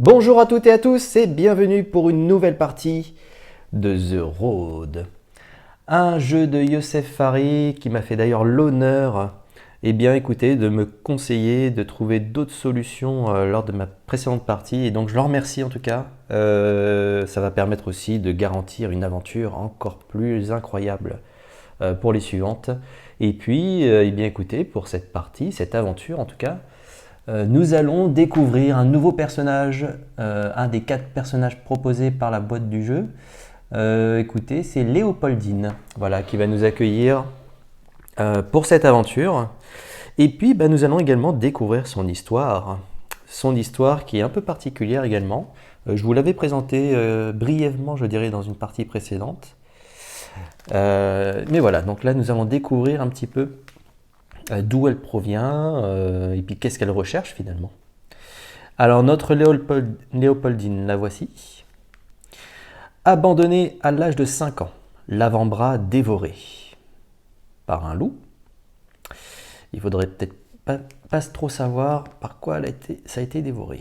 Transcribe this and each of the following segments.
Bonjour à toutes et à tous et bienvenue pour une nouvelle partie de The Road. Un jeu de Youssef Fari qui m'a fait d'ailleurs l'honneur écoutez, de me conseiller de trouver d'autres solutions lors de ma précédente partie. Et donc je le remercie en tout cas. Ça va permettre aussi de garantir une aventure encore plus incroyable pour les suivantes. Et puis, écoutez, pour cette partie, cette aventure en tout cas, nous allons découvrir un nouveau personnage, un des 4 personnages proposés par la boîte du jeu. Écoutez, c'est Léopoldine, voilà, qui va nous accueillir pour cette aventure. Et puis, nous allons également découvrir son histoire qui est un peu particulière également. Je vous l'avais présenté brièvement, je dirais, dans une partie précédente. Mais voilà, donc là, nous allons découvrir un petit peu d'où elle provient et puis qu'est-ce qu'elle recherche finalement. Alors notre Léopoldine, la voici. Abandonnée à l'âge de 5 ans, l'avant-bras dévoré par un loup. Il faudrait peut-être pas trop savoir par quoi ça a été dévoré.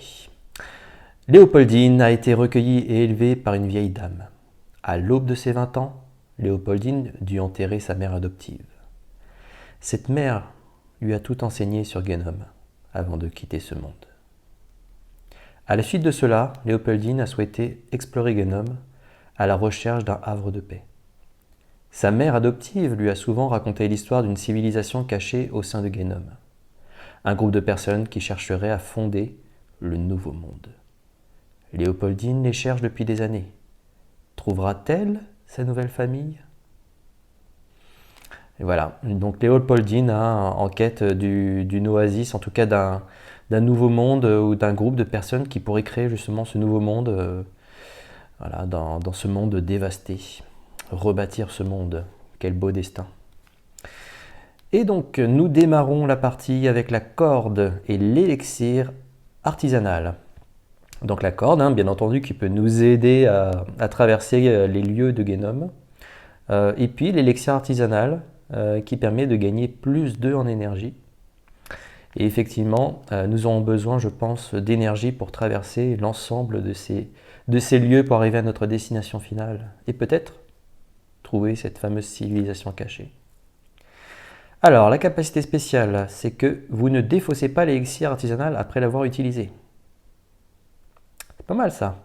Léopoldine a été recueillie et élevée par une vieille dame. À l'aube de ses 20 ans, Léopoldine dut enterrer sa mère adoptive. Cette mère lui a tout enseigné sur Genom avant de quitter ce monde. À la suite de cela, Léopoldine a souhaité explorer Genom à la recherche d'un havre de paix. Sa mère adoptive lui a souvent raconté l'histoire d'une civilisation cachée au sein de Genom, un groupe de personnes qui chercheraient à fonder le nouveau monde. Léopoldine les cherche depuis des années. Trouvera-t-elle sa nouvelle famille ? Et voilà, donc Léopoldine en quête d'une oasis, en tout cas d'un nouveau monde ou d'un groupe de personnes qui pourraient créer justement ce nouveau monde voilà, dans ce monde dévasté. Rebâtir ce monde, quel beau destin. Et donc nous démarrons la partie avec la corde et l'élixir artisanal. Donc la corde, bien entendu, qui peut nous aider à traverser les lieux de Genom. Et puis l'élixir artisanal, qui permet de gagner plus 2 en énergie. Et effectivement, nous aurons besoin, je pense, d'énergie pour traverser l'ensemble de ces lieux pour arriver à notre destination finale. Et peut-être trouver cette fameuse civilisation cachée. Alors, la capacité spéciale, c'est que vous ne défaussez pas l'élixir artisanal après l'avoir utilisé. C'est pas mal ça.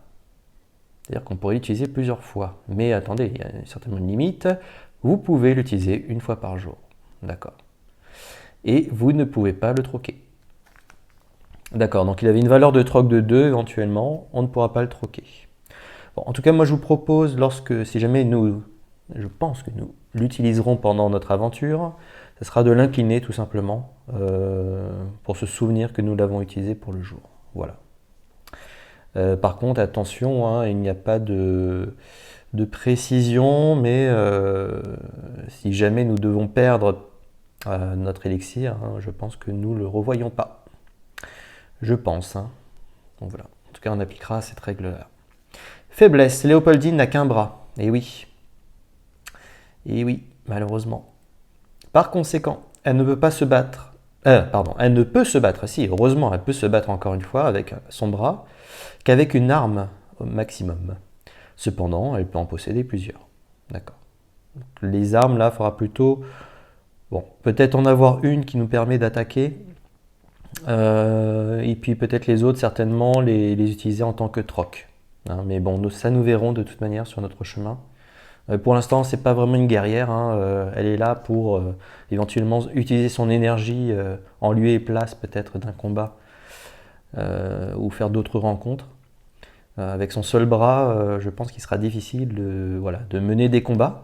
C'est-à-dire qu'on pourrait l'utiliser plusieurs fois. Mais attendez, il y a certainement une limite. Vous pouvez l'utiliser 1 fois par jour. D'accord. Et vous ne pouvez pas le troquer. D'accord, donc il avait une valeur de troc de 2 éventuellement. On ne pourra pas le troquer. Bon, en tout cas, moi je vous propose, si jamais je pense que nous l'utiliserons pendant notre aventure, ce sera de l'incliner tout simplement pour se souvenir que nous l'avons utilisé pour le jour. Voilà. Par contre, attention, il n'y a pas de précision, mais si jamais nous devons perdre notre élixir, je pense que nous ne le revoyons pas. Je pense. Donc voilà. En tout cas, on appliquera cette règle-là. Faiblesse. Léopoldine n'a qu'un bras. Et oui, malheureusement. Par conséquent, elle ne peut pas se battre. Elle ne peut se battre. Si, heureusement, elle peut se battre encore une fois avec son bras, qu'avec une arme au maximum. Cependant, elle peut en posséder plusieurs. D'accord. Les armes, là, il faudra plutôt... Bon, peut-être en avoir une qui nous permet d'attaquer. Et puis peut-être les autres, certainement, les utiliser en tant que troc. Mais bon, ça nous verrons de toute manière sur notre chemin. Pour l'instant, c'est pas vraiment une guerrière. Elle est là pour éventuellement utiliser son énergie en lieu et place peut-être d'un combat ou faire d'autres rencontres. Avec son seul bras, je pense qu'il sera difficile de mener des combats.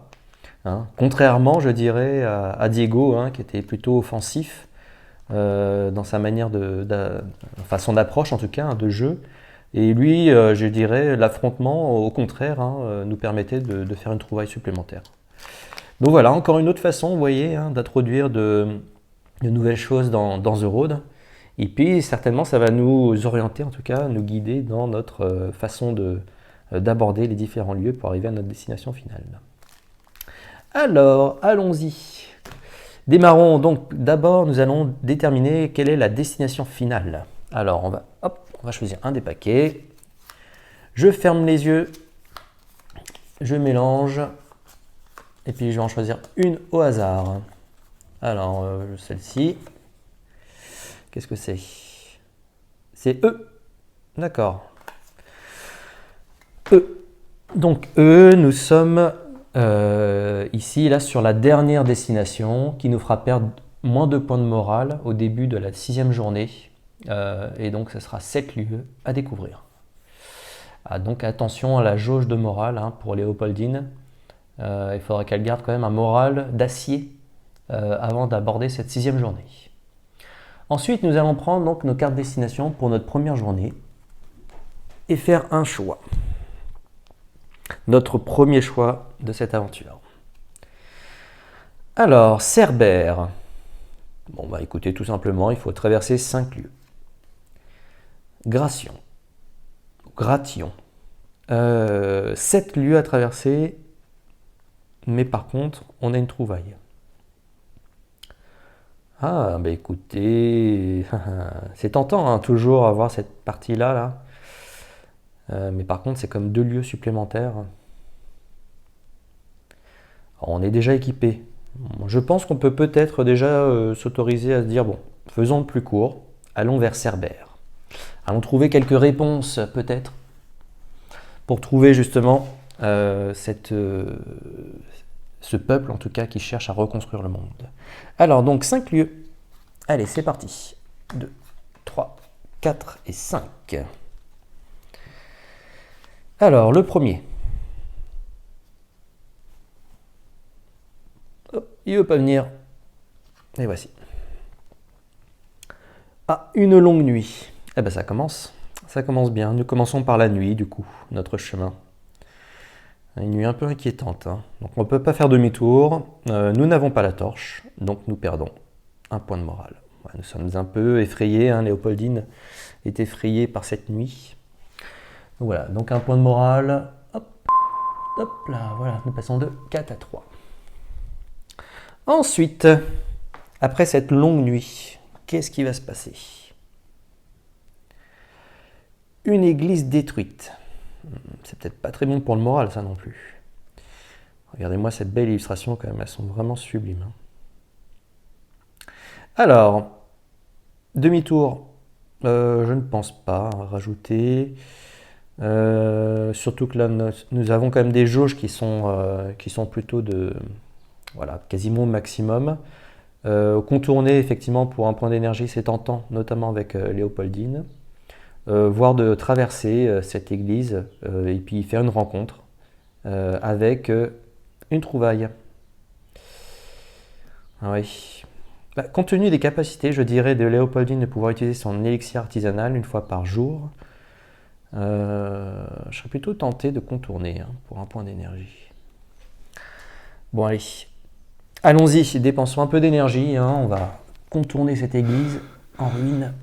Contrairement, je dirais, à Diego, qui était plutôt offensif dans sa manière son approche en tout cas de jeu. Et lui, je dirais, l'affrontement, au contraire, nous permettait de faire une trouvaille supplémentaire. Donc voilà, encore une autre façon, vous voyez, d'introduire de nouvelles choses dans The Road. Et puis, certainement, ça va nous orienter, en tout cas, nous guider dans notre façon d'aborder les différents lieux pour arriver à notre destination finale. Alors, allons-y. Démarrons donc. D'abord, nous allons déterminer quelle est la destination finale. Alors, on va choisir un des paquets. Je ferme les yeux, je mélange, et puis je vais en choisir une au hasard. Alors, celle-ci, qu'est-ce que c'est? C'est E. D'accord. E. Donc E, nous sommes ici, là, sur la dernière destination qui nous fera perdre moins 2 points de morale au début de la 6e journée. Et donc, ce sera 7 lieux à découvrir. Ah, donc, attention à la jauge de morale hein, pour Léopoldine. Il faudra qu'elle garde quand même un moral d'acier avant d'aborder cette 6e journée. Ensuite, nous allons prendre donc nos cartes destination pour notre première journée et faire un choix. Notre premier choix de cette aventure. Alors, Cerbère. Bon, bah écoutez, tout simplement, il faut traverser 5 lieux. Gration. 7 lieux à traverser, mais par contre, on a une trouvaille. Ah, bah écoutez, c'est tentant, hein, toujours avoir cette partie-là, là. Mais par contre, c'est comme 2 lieux supplémentaires. Alors, on est déjà équipé. Je pense qu'on peut peut-être déjà s'autoriser à se dire, bon, faisons le plus court, allons vers Cerbère. Allons trouver quelques réponses, peut-être, pour trouver justement ce peuple, en tout cas, qui cherche à reconstruire le monde. Alors, donc, 5 lieux. Allez, c'est parti. 2, 3, 4 et 5. Alors, le premier. Hop, il ne veut pas venir. Et voici. Ah, une longue nuit. Eh bien, ça commence. Ça commence bien. Nous commençons par la nuit, du coup, notre chemin. Une nuit un peu inquiétante. Hein. Donc, on ne peut pas faire demi-tour. Nous n'avons pas la torche, donc nous perdons un point de morale. Ouais, nous sommes un peu effrayés. Hein. Léopoldine est effrayée par cette nuit. Donc, voilà, donc un point de morale. Hop, hop là, voilà. Nous passons de 4 à 3. Ensuite, après cette longue nuit, qu'est-ce qui va se passer? Une église détruite. C'est peut-être pas très bon pour le moral, ça non plus. Regardez-moi cette belle illustration, quand même, elles sont vraiment sublimes. Alors, demi-tour, je ne pense pas rajouter. Surtout que là, nous avons quand même des jauges qui sont plutôt de, voilà, quasiment au maximum. Contourner, effectivement, pour un point d'énergie, c'est tentant, notamment avec Léopoldine. Voire de traverser cette église et puis faire une rencontre avec une trouvaille. Ah oui. Bah, compte tenu des capacités, je dirais, de Léopoldine de pouvoir utiliser son élixir artisanal une fois par jour, je serais plutôt tenté de contourner hein, pour un point d'énergie. Bon allez, allons-y, dépensons un peu d'énergie, hein, on va contourner cette église en ruine.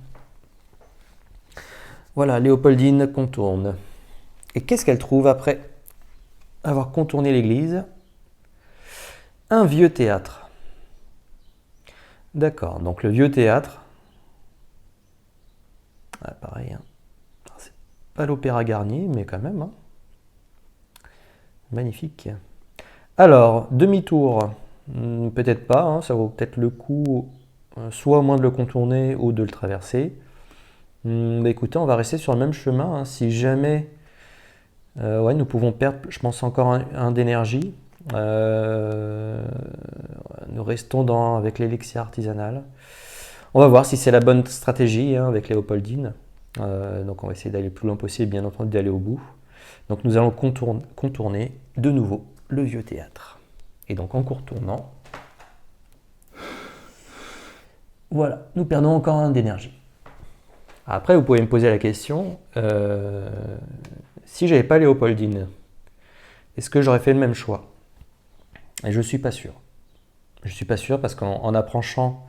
Voilà, Léopoldine contourne. Et qu'est-ce qu'elle trouve après avoir contourné l'église? Un vieux théâtre. D'accord, donc le vieux théâtre. Ah, pareil, hein. C'est pas l'Opéra Garnier, mais quand même. Hein. Magnifique. Alors, demi-tour. Peut-être pas, hein, ça vaut peut-être le coup, soit au moins de le contourner ou de le traverser. Bah écoutez, on va rester sur le même chemin. Hein. Si jamais ouais, nous pouvons perdre, je pense, encore un d'énergie. Nous restons avec l'élixir artisanal. On va voir si c'est la bonne stratégie hein, avec Léopoldine. Donc on va essayer d'aller le plus loin possible, bien entendu d'aller au bout. Donc nous allons contourner de nouveau le vieux théâtre. Et donc en contournant, voilà, nous perdons encore un d'énergie. Après, vous pouvez me poser la question, si j'avais pas Léopoldine, est-ce que j'aurais fait le même choix? Et je ne suis pas sûr. Je ne suis pas sûr parce qu'en approchant,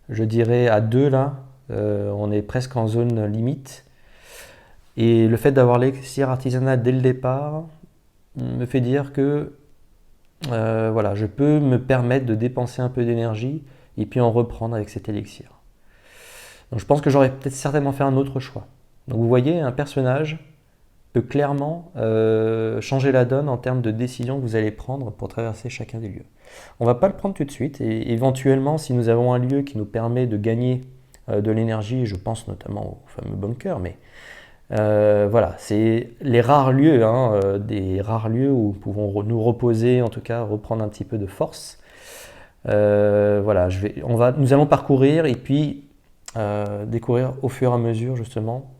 je dirais à 2 là, on est presque en zone limite. Et le fait d'avoir l'élixir artisanal dès le départ me fait dire que voilà, je peux me permettre de dépenser un peu d'énergie et puis en reprendre avec cet élixir. Donc je pense que j'aurais peut-être certainement fait un autre choix. Donc vous voyez un personnage peut clairement changer la donne en termes de décision que vous allez prendre pour traverser chacun des lieux. On ne va pas le prendre tout de suite, et éventuellement, si nous avons un lieu qui nous permet de gagner de l'énergie, je pense notamment au fameux bunker, mais voilà, c'est les rares lieux, hein, des rares lieux où nous pouvons nous reposer, en tout cas reprendre un petit peu de force. Voilà, nous allons parcourir et puis découvrir au fur et à mesure justement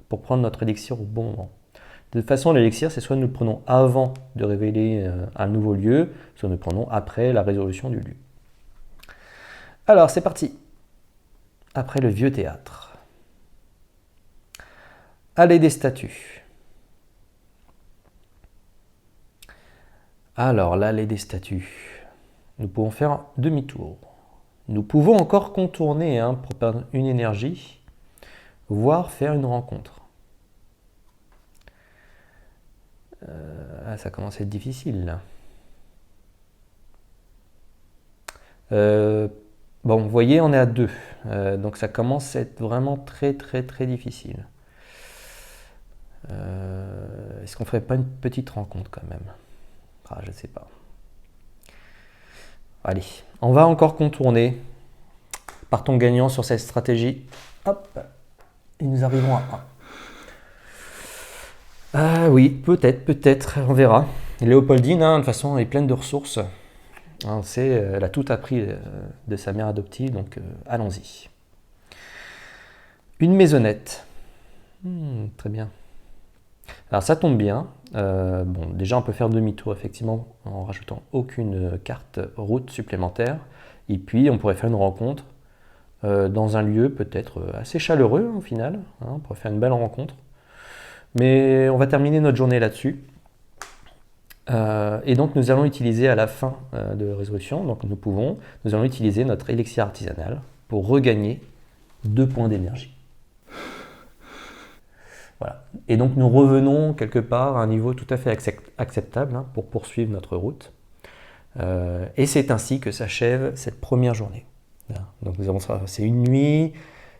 pour prendre notre élixir au bon moment. De toute façon, l'élixir, c'est soit nous le prenons avant de révéler un nouveau lieu, soit nous le prenons après la résolution du lieu. Alors, c'est parti. Après le vieux théâtre. Allée des statues. Alors, l'allée des statues. Nous pouvons faire demi-tour. Nous pouvons encore contourner pour perdre une énergie, voire faire une rencontre. Ça commence à être difficile là. Bon, vous voyez, on est à 2. Donc ça commence à être vraiment très très très difficile. Est-ce qu'on ferait pas une petite rencontre quand même? Je ne sais pas. Allez, on va encore contourner. Partons gagnants sur cette stratégie. Hop, et nous arrivons à 1. Ah oui, peut-être, on verra. Léopoldine, de toute façon, est pleine de ressources. On sait, elle a tout appris de sa mère adoptive, donc allons-y. Une maisonnette. Très bien. Alors ça tombe bien. Bon, déjà, on peut faire demi-tour, effectivement, en rajoutant aucune carte route supplémentaire. Et puis, on pourrait faire une rencontre dans un lieu peut-être assez chaleureux, au final. On pourrait faire une belle rencontre. Mais on va terminer notre journée là-dessus. Et donc nous allons utiliser à la fin de résolution, donc nous allons utiliser notre élixir artisanal pour regagner 2 points d'énergie. Voilà. Et donc nous revenons quelque part à un niveau tout à fait acceptable pour poursuivre notre route. Et c'est ainsi que s'achève cette première journée. Donc nous avons traversé une nuit,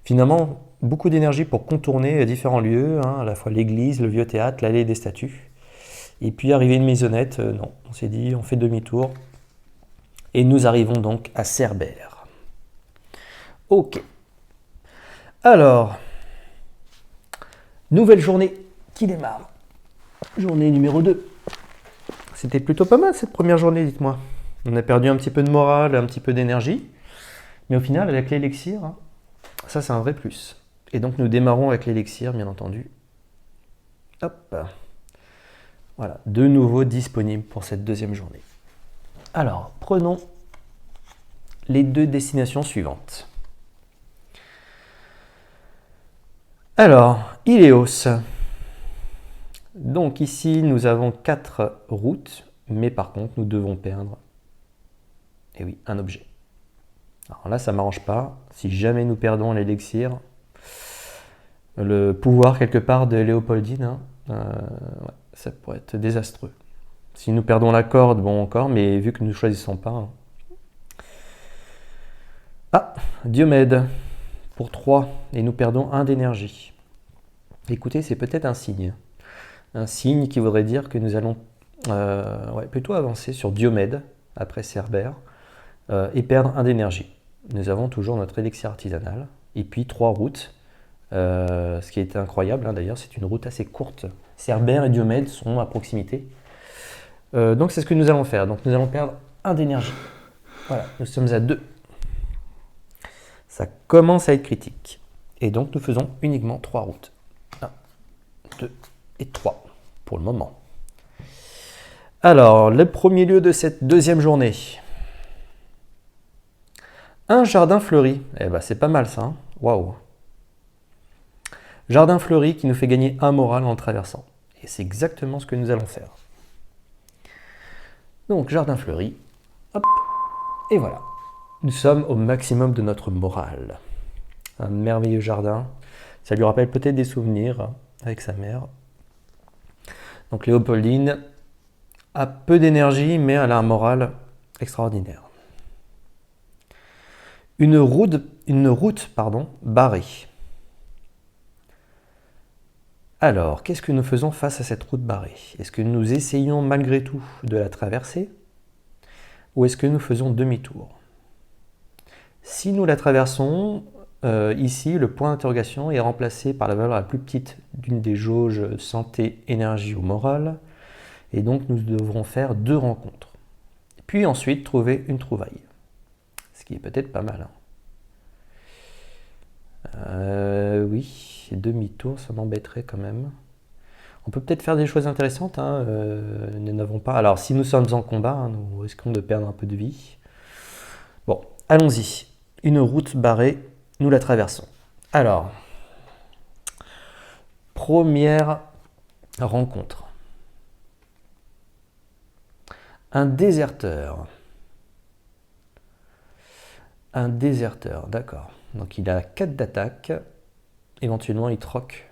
finalement beaucoup d'énergie pour contourner différents lieux, à la fois l'église, le vieux théâtre, l'allée des statues. Et puis arrivé une maisonnette, non, on s'est dit on fait demi-tour. Et nous arrivons donc à Cerbère. Ok. Alors, nouvelle journée qui démarre. Journée numéro 2. C'était plutôt pas mal cette première journée, dites-moi. On a perdu un petit peu de morale, un petit peu d'énergie. Mais au final, avec l'élixir, ça c'est un vrai plus. Et donc nous démarrons avec l'élixir, bien entendu. Hop. Voilà, de nouveau disponible pour cette deuxième journée. Alors, prenons les 2 destinations suivantes. Alors, Iléos. Donc ici, nous avons 4 routes, mais par contre, nous devons perdre, eh oui, un objet. Alors là, ça ne m'arrange pas. Si jamais nous perdons l'élixir, le pouvoir quelque part de Léopoldine, ça pourrait être désastreux. Si nous perdons la corde, bon encore, mais vu que nous ne choisissons pas. Ah, Diomède, pour 3, et nous perdons 1 d'énergie. Écoutez, c'est peut-être un signe. Un signe qui voudrait dire que nous allons plutôt avancer sur Diomède, après Cerbère, et perdre 1 d'énergie. Nous avons toujours notre élixir artisanal, et puis 3 routes. Ce qui est incroyable, d'ailleurs, c'est une route assez courte. Cerbère et Diomède sont à proximité. Donc c'est ce que nous allons faire. Donc nous allons perdre 1 d'énergie. Voilà, nous sommes à 2. Ça commence à être critique. Et donc nous faisons uniquement 3 routes. 1, 2 et 3 pour le moment. Alors, le premier lieu de cette deuxième journée. Un jardin fleuri. Eh ben c'est pas mal ça. Waouh. Jardin fleuri qui nous fait gagner 1 moral en traversant. Et c'est exactement ce que nous allons faire. Donc, jardin fleuri. Hop. Et voilà. Nous sommes au maximum de notre morale. Un merveilleux jardin. Ça lui rappelle peut-être des souvenirs avec sa mère. Donc, Léopoldine a peu d'énergie, mais elle a un moral extraordinaire. Une route barrée. Alors, qu'est-ce que nous faisons face à cette route barrée? Est-ce que nous essayons malgré tout de la traverser? Ou est-ce que nous faisons demi-tour? Si nous la traversons, ici, le point d'interrogation est remplacé par la valeur la plus petite d'une des jauges santé, énergie ou morale. Et donc, nous devrons faire 2 rencontres. Puis ensuite, trouver une trouvaille. Ce qui est peut-être pas mal. Oui, demi-tour, ça m'embêterait quand même. On peut peut-être faire des choses intéressantes. Nous n'avons pas. Alors, si nous sommes en combat, nous risquons de perdre un peu de vie. Bon, allons-y. Une route barrée, nous la traversons. Alors, première rencontre. Un déserteur. Un déserteur, d'accord. Donc il a 4 d'attaque. Éventuellement, il troque.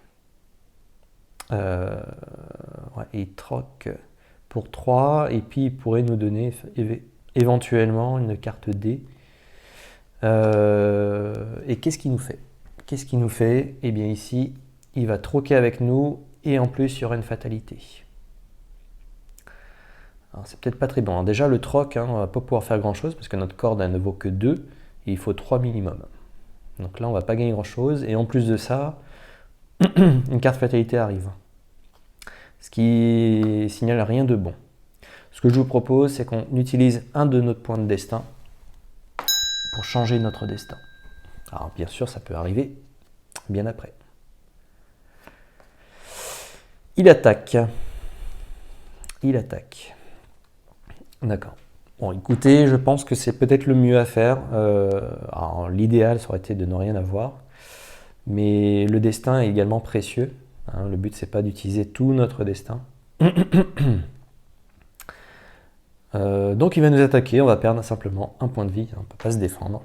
Il troque pour 3. Et puis, il pourrait nous donner éventuellement une carte D. Et qu'est-ce qu'il nous fait? Qu'est-ce qu'il nous fait? Eh bien, ici, il va troquer avec nous. Et en plus, il y aura une fatalité. Alors, c'est peut-être pas très bon. Alors, déjà, le troc, on va pas pouvoir faire grand-chose parce que notre corde ne vaut que 2. Et il faut 3 minimum. Donc là, on va pas gagner grand-chose. Et en plus de ça, une carte fatalité arrive. Ce qui signale rien de bon. Ce que je vous propose, c'est qu'on utilise un de nos points de destin pour changer notre destin. Alors bien sûr, ça peut arriver bien après. Il attaque. Il attaque. D'accord. Bon, écoutez, je pense que c'est peut-être le mieux à faire. L'idéal, ça aurait été de ne rien avoir. Mais le destin est également précieux. Le but, c'est pas d'utiliser tout notre destin. Donc, il va nous attaquer. On va perdre simplement un point de vie. On ne peut pas se défendre.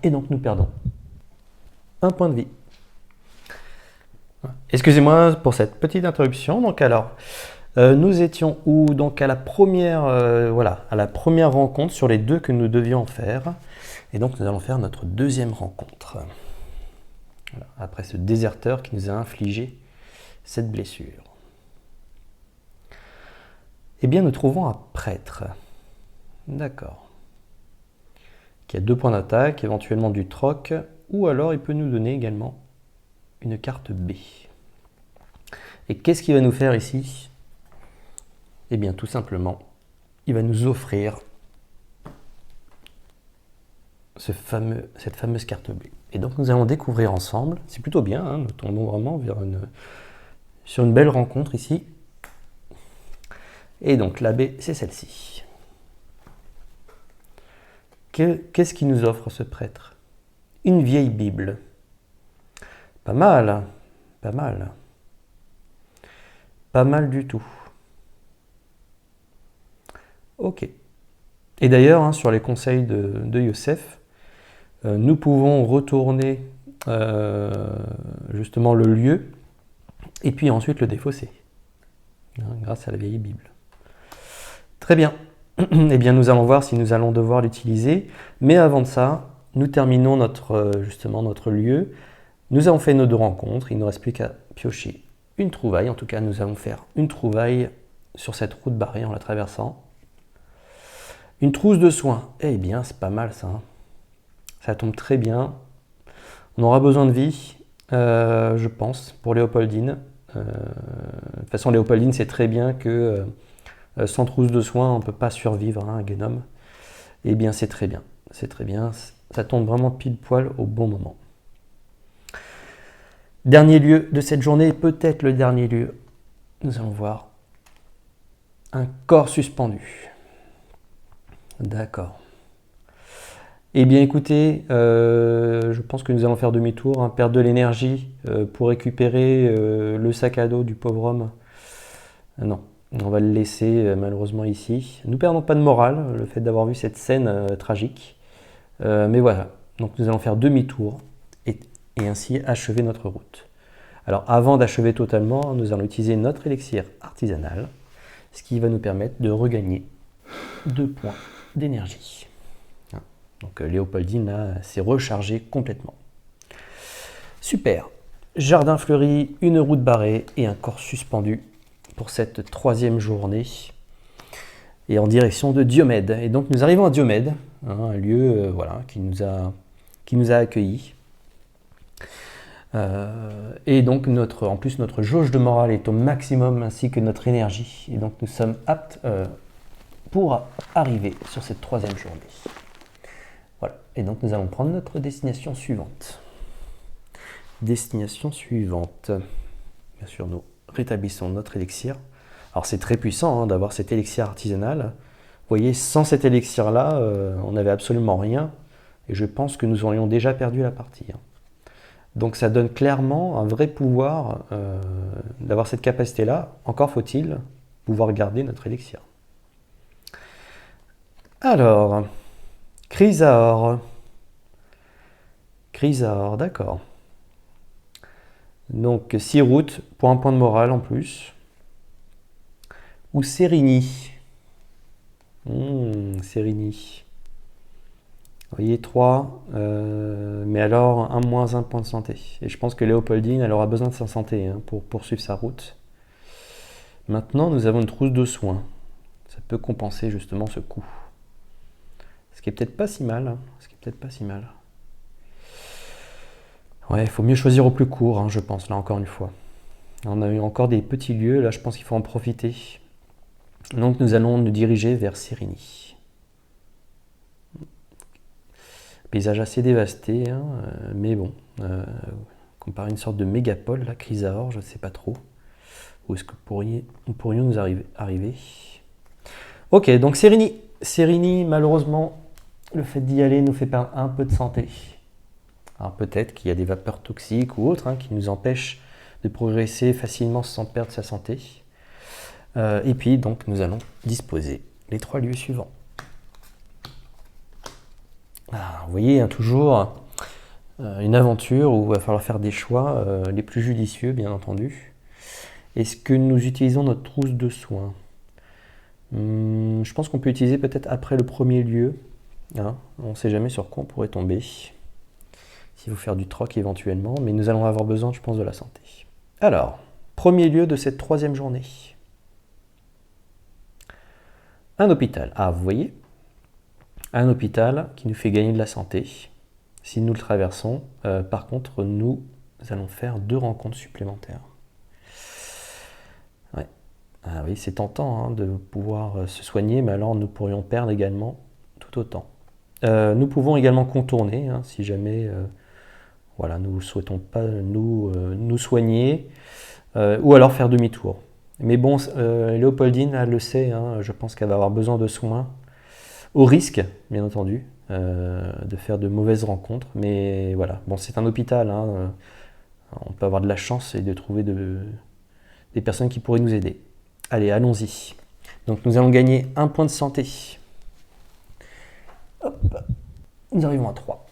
Et donc, nous perdons un point de vie. Excusez-moi pour cette petite interruption. Donc, alors, nous étions où? Donc, à la première, à la première rencontre sur les 2 que nous devions faire. Et donc, nous allons faire notre deuxième rencontre. Voilà, après ce déserteur qui nous a infligé cette blessure. Eh bien, nous trouvons un prêtre. D'accord. Qui a 2 points d'attaque, éventuellement du troc, ou alors il peut nous donner également une carte B. Et qu'est-ce qu'il va nous faire ici? Eh bien, tout simplement, il va nous offrir cette fameuse carte B. Et donc, nous allons découvrir ensemble. C'est plutôt bien, nous tombons vraiment sur une belle rencontre ici. Et donc, la B, c'est celle-ci. Qu'est-ce qu'il nous offre ce prêtre? Une vieille Bible. Pas mal, pas mal. Pas mal du tout. Ok. Et d'ailleurs, sur les conseils de Youssef, nous pouvons retourner justement le lieu et puis ensuite le défausser, grâce à la vieille Bible. Très bien. Eh bien, nous allons voir si nous allons devoir l'utiliser. Mais avant de ça, nous terminons justement notre lieu. Nous avons fait nos 2 rencontres. Il ne nous reste plus qu'à piocher une trouvaille. En tout cas, nous allons faire une trouvaille sur cette route barrée en la traversant. Une trousse de soins. Eh bien, c'est pas mal ça. Ça tombe très bien. On aura besoin de vie, je pense, pour Léopoldine. De toute façon, Léopoldine, c'est très bien que sans trousse de soins, on ne peut pas survivre à un gnome. Eh bien, c'est très bien. C'est très bien. Ça tombe vraiment pile poil au bon moment. Dernier lieu de cette journée, peut-être le dernier lieu. Nous allons voir un corps suspendu. D'accord. Eh bien écoutez, je pense que nous allons faire demi-tour, perdre de l'énergie pour récupérer le sac à dos du pauvre homme. Non, on va le laisser malheureusement ici. Nous ne perdons pas de morale, le fait d'avoir vu cette scène tragique. Mais voilà, donc nous allons faire demi-tour et ainsi achever notre route. Alors avant d'achever totalement, nous allons utiliser notre élixir artisanal, ce qui va nous permettre de regagner 2 points d'énergie. Donc Léopoldine s'est rechargée complètement. Super. jardin fleuri, une route barrée et un corps suspendu pour cette troisième journée. Et en direction de Diomède. Et donc nous arrivons à Diomède, un lieu voilà, qui nous a accueillis. Et donc en plus notre jauge de morale est au maximum ainsi que notre énergie. Et donc nous sommes aptes pour arriver sur cette troisième journée. Voilà. Et donc nous allons prendre notre destination suivante. Destination suivante. Bien sûr, nous rétablissons notre élixir. Alors c'est très puissant d'avoir cet élixir artisanal. Vous voyez, sans cet élixir-là, on n'avait absolument rien. Et je pense que nous aurions déjà perdu la partie. Donc ça donne clairement un vrai pouvoir d'avoir cette capacité-là. Encore faut-il pouvoir garder notre élixir. Alors, Chrysaor. Chrysaor, d'accord. Donc 6 routes pour un point de morale en plus. Ou Sérigny. Sérigny. Vous voyez, 3, mais alors moins 1 point de santé. Et je pense que Léopoldine, elle aura besoin de sa santé pour poursuivre sa route. Maintenant, nous avons une trousse de soins. Ça peut compenser justement ce coup. Ce qui est peut-être pas si mal. Ouais, il faut mieux choisir au plus court, je pense, là encore une fois. On a eu encore des petits lieux, là je pense qu'il faut en profiter. Donc nous allons nous diriger vers Sérigny. Paysage assez dévasté, mais bon, comparé à une sorte de mégapole, la Chrysaor, je ne sais pas trop. Où est-ce que nous pourrions nous arriver? Ok, donc Sérigny. Sérigny, malheureusement, le fait d'y aller nous fait perdre un peu de santé. Alors peut-être qu'il y a des vapeurs toxiques ou autres qui nous empêchent de progresser facilement sans perdre sa santé. Et puis donc nous allons disposer les 3 lieux suivants. Vous voyez, toujours une aventure où il va falloir faire des choix les plus judicieux, bien entendu. Est-ce que nous utilisons notre trousse de soins? Je pense qu'on peut utiliser peut-être après le premier lieu. On ne sait jamais sur quoi on pourrait tomber. S'il faut faire du troc éventuellement, mais nous allons avoir besoin, je pense, de la santé. Alors, premier lieu de cette troisième journée. Un hôpital. Vous voyez, un hôpital qui nous fait gagner de la santé. Si nous le traversons, par contre, nous allons faire 2 rencontres supplémentaires. Ouais. Oui, c'est tentant de pouvoir se soigner, mais alors nous pourrions perdre également tout autant. Nous pouvons également contourner, si jamais nous ne souhaitons pas nous soigner, ou alors faire demi-tour. Mais bon, Léopoldine, elle le sait, je pense qu'elle va avoir besoin de soins, au risque, bien entendu, de faire de mauvaises rencontres. Mais voilà, bon, c'est un hôpital, on peut avoir de la chance et de trouver des personnes qui pourraient nous aider. Allez, allons-y. Donc nous allons gagner 1 point de santé. Hop, nous arrivons à 3.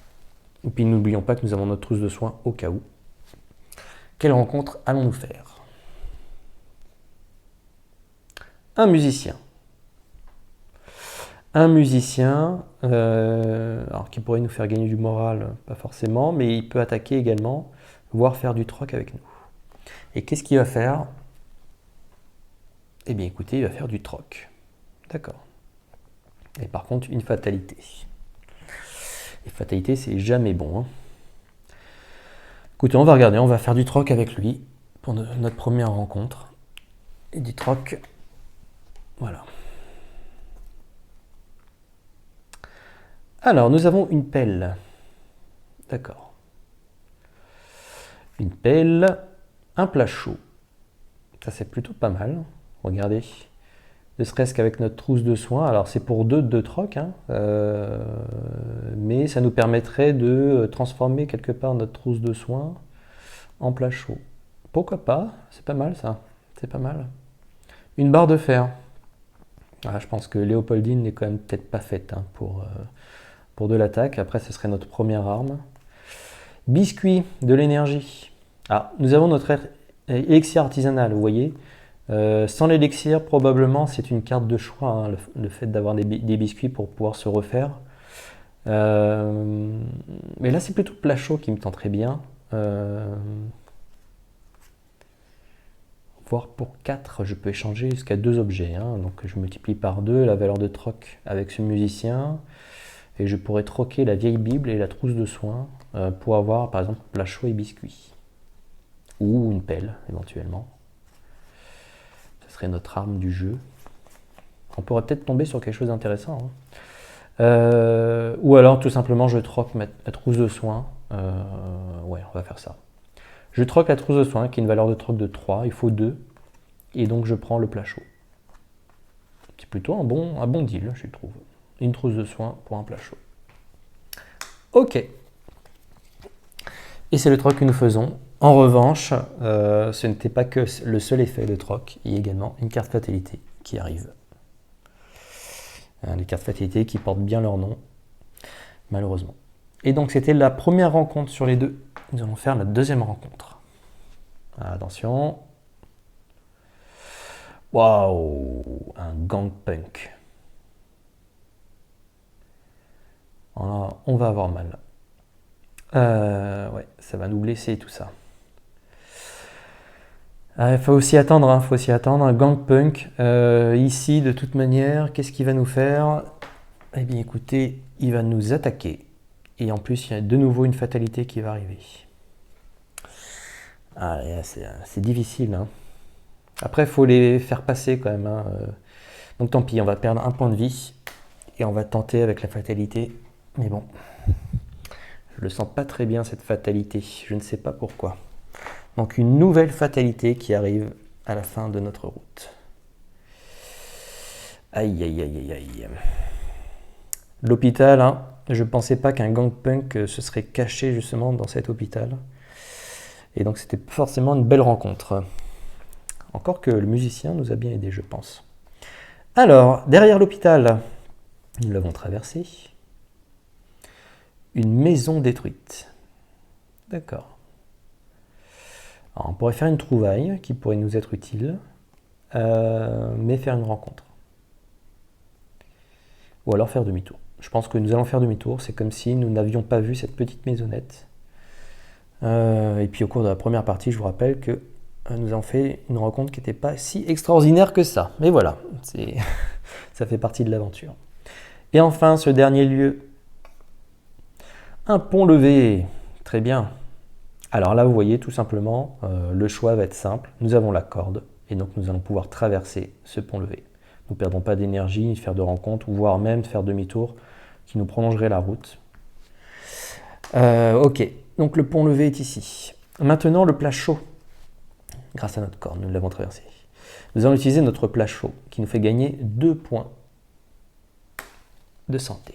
Et puis n'oublions pas que nous avons notre trousse de soins au cas où. Quelle rencontre allons-nous faire? Un musicien. Un musicien, alors qui pourrait nous faire gagner du moral, pas forcément, mais il peut attaquer également, voire faire du troc avec nous. Et qu'est-ce qu'il va faire? Eh bien écoutez, il va faire du troc. D'accord. Et par contre, une fatalité. Et fatalité, c'est jamais bon. Écoutez, on va regarder, on va faire du troc avec lui pour notre première rencontre. Et du troc, voilà. Alors, nous avons une pelle. D'accord. Une pelle, un plat chaud. Ça, c'est plutôt pas mal. Regardez. Ne serait-ce qu'avec notre trousse de soins. Alors, c'est pour 2 de troc, mais ça nous permettrait de transformer quelque part notre trousse de soins en plat chaud. Pourquoi pas? C'est pas mal, ça. C'est pas mal. Une barre de fer. Je pense que Léopoldine n'est quand même peut-être pas faite pour de l'attaque. Après, ce serait notre première arme. Biscuit, de l'énergie. Nous avons notre élixir artisanal, vous voyez. Sans l'élixir, probablement, c'est une carte de choix, le fait d'avoir des biscuits pour pouvoir se refaire. Mais là, c'est plutôt plat chaud qui me tenterait bien. voire pour 4, je peux échanger jusqu'à 2 objets. Hein. Donc je multiplie par 2 la valeur de troc avec ce musicien. Et je pourrais troquer la vieille Bible et la trousse de soins pour avoir par exemple plat chaud et biscuits. Ou une pelle éventuellement. Ce serait notre arme du jeu. On pourrait peut-être tomber sur quelque chose d'intéressant. Hein. Ou alors tout simplement je troque ma trousse de soins. Ouais, on va faire ça. Je troque la trousse de soins qui a une valeur de troc de 3, il faut 2. Et donc je prends le plat chaud. C'est plutôt un bon deal, je trouve. Une trousse de soins pour un plat chaud. Ok. Et c'est le troc que nous faisons. En revanche, ce n'était pas que le seul effet de troc, il y a également une carte fatalité qui arrive. Les cartes fatalité qui portent bien leur nom, malheureusement. Et donc c'était la première rencontre sur les deux. Nous allons faire la deuxième rencontre. Attention. Waouh, un gangpunk. On va avoir mal. Ouais, ça va nous blesser tout ça. Il faut aussi attendre, hein, faut aussi attendre. Un gangpunk, ici, de toute manière, qu'est-ce qu'il va nous faire? Eh bien, écoutez, il va nous attaquer. Et en plus, il y a de nouveau une fatalité qui va arriver. Ah, c'est difficile. Hein. Après, il faut les faire passer quand même. Hein. Donc tant pis, on va perdre un point de vie. Et on va tenter avec la fatalité. Mais bon, je le sens pas très bien cette fatalité. Je ne sais pas pourquoi. Donc une nouvelle fatalité qui arrive à la fin de notre route. Aïe, aïe, aïe, aïe, aïe. L'hôpital, hein, je ne pensais pas qu'un gangpunk se serait caché justement dans cet hôpital. Et donc c'était forcément une belle rencontre. Encore que le musicien nous a bien aidés, je pense. Alors, derrière l'hôpital, nous l'avons traversé. Une maison détruite. D'accord. Alors, on pourrait faire une trouvaille qui pourrait nous être utile, mais faire une rencontre. Ou alors faire demi-tour. Je pense que nous allons faire demi-tour. C'est comme si nous n'avions pas vu cette petite maisonnette. Et puis au cours de la première partie, je vous rappelle que nous avons fait une rencontre qui n'était pas si extraordinaire que ça. Mais voilà, ça fait partie de l'aventure. Et enfin, ce dernier lieu. Un pont levé. Très bien. Alors là, vous voyez, tout simplement, le choix va être simple. Nous avons la corde, et donc nous allons pouvoir traverser ce pont levé. Nous ne perdrons pas d'énergie, ni faire de rencontre, ou voire même faire demi-tour, qui nous prolongerait la route. Ok, donc le pont levé est ici. Maintenant, le plat chaud. Grâce à notre corde, nous l'avons traversé. Nous allons utiliser notre plat chaud, qui nous fait gagner 2 points de santé.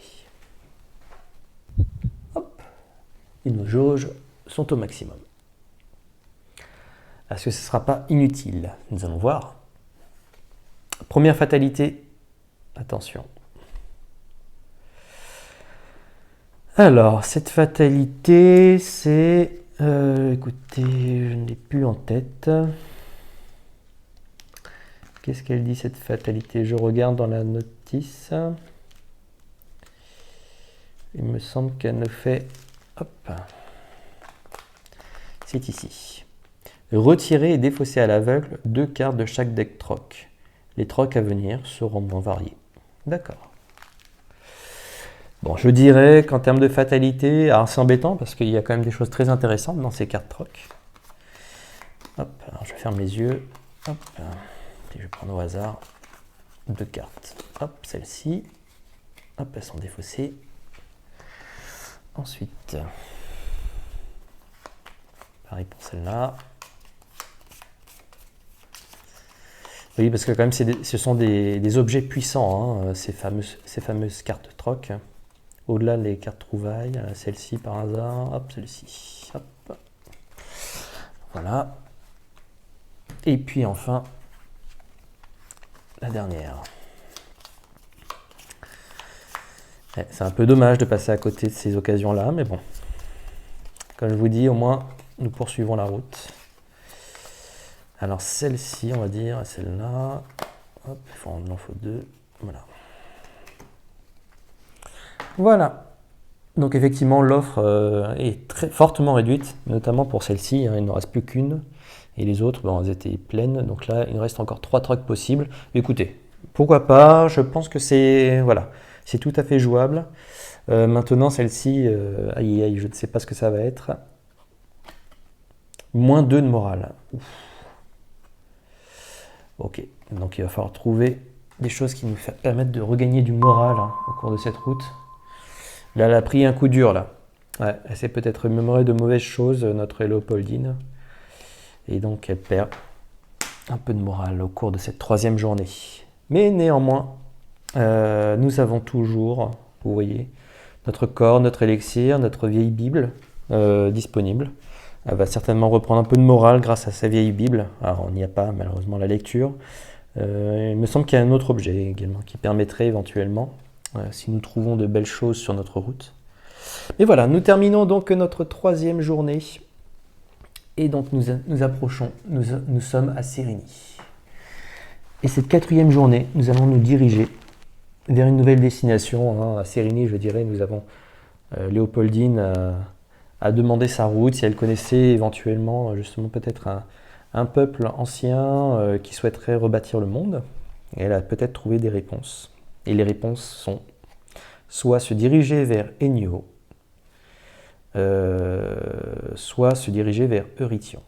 Hop. Et nos jauges sont au maximum. Est-ce que ce ne sera pas inutile? Nous allons voir. Première fatalité, attention. Alors, cette fatalité, c'est... écoutez, je ne l'ai plus en tête. Qu'est-ce qu'elle dit, cette fatalité? Je regarde dans la notice. Il me semble qu'elle ne fait... Hop. C'est ici. Retirer et défausser à l'aveugle 2 cartes de chaque deck troc. Les trocs à venir seront moins variés. D'accord. Bon, je dirais qu'en termes de fatalité, alors c'est embêtant parce qu'il y a quand même des choses très intéressantes dans ces cartes troc. Hop, alors je ferme les yeux. Hop, et je vais prendre au hasard 2 cartes. Hop, celle-ci. Hop, elles sont défaussées. Ensuite, pareil pour celle-là. Oui, parce que quand même, ce sont des objets puissants, hein, ces fameuses cartes troc. Au-delà des cartes trouvailles, celle-ci par hasard, hop, celle-ci, hop. Voilà. Et puis enfin, la dernière. C'est un peu dommage de passer à côté de ces occasions-là, mais bon. Comme je vous dis, au moins, nous poursuivons la route. Alors celle-ci, on va dire, celle-là, hop, il en faut 2, voilà. Voilà. Donc effectivement, l'offre est très fortement réduite, notamment pour celle-ci, hein, il ne reste plus qu'une. Et les autres, elles étaient pleines. Donc là, il nous reste encore 3 trucs possibles. Mais écoutez, pourquoi pas? Je pense que c'est voilà, c'est tout à fait jouable. Maintenant, celle-ci, aïe aïe, je ne sais pas ce que ça va être. -2 de morale. Ouf. Ok, donc il va falloir trouver des choses qui nous permettent de regagner du moral au cours de cette route. Là, elle a pris un coup dur, là. Ouais, elle s'est peut-être mémorée de mauvaises choses, notre Léopoldine. Et donc, elle perd un peu de morale au cours de cette 3e journée. Mais néanmoins, nous avons toujours, vous voyez, notre corps, notre élixir, notre vieille Bible disponible. Elle va certainement reprendre un peu de morale grâce à sa vieille Bible. Alors, on n'y a pas malheureusement la lecture. Il me semble qu'il y a un autre objet également qui permettrait éventuellement, si nous trouvons de belles choses sur notre route. Et voilà, nous terminons donc notre 3e journée. Et donc nous approchons, nous sommes à Sérigny. Et cette 4e journée, nous allons nous diriger vers une nouvelle destination. À Sérigny, je dirais, nous avons Léopoldine a demandé sa route, si elle connaissait éventuellement justement peut-être un peuple ancien qui souhaiterait rebâtir le monde. Et elle a peut-être trouvé des réponses. Et les réponses sont soit se diriger vers Aigneau, soit se diriger vers Eurytion.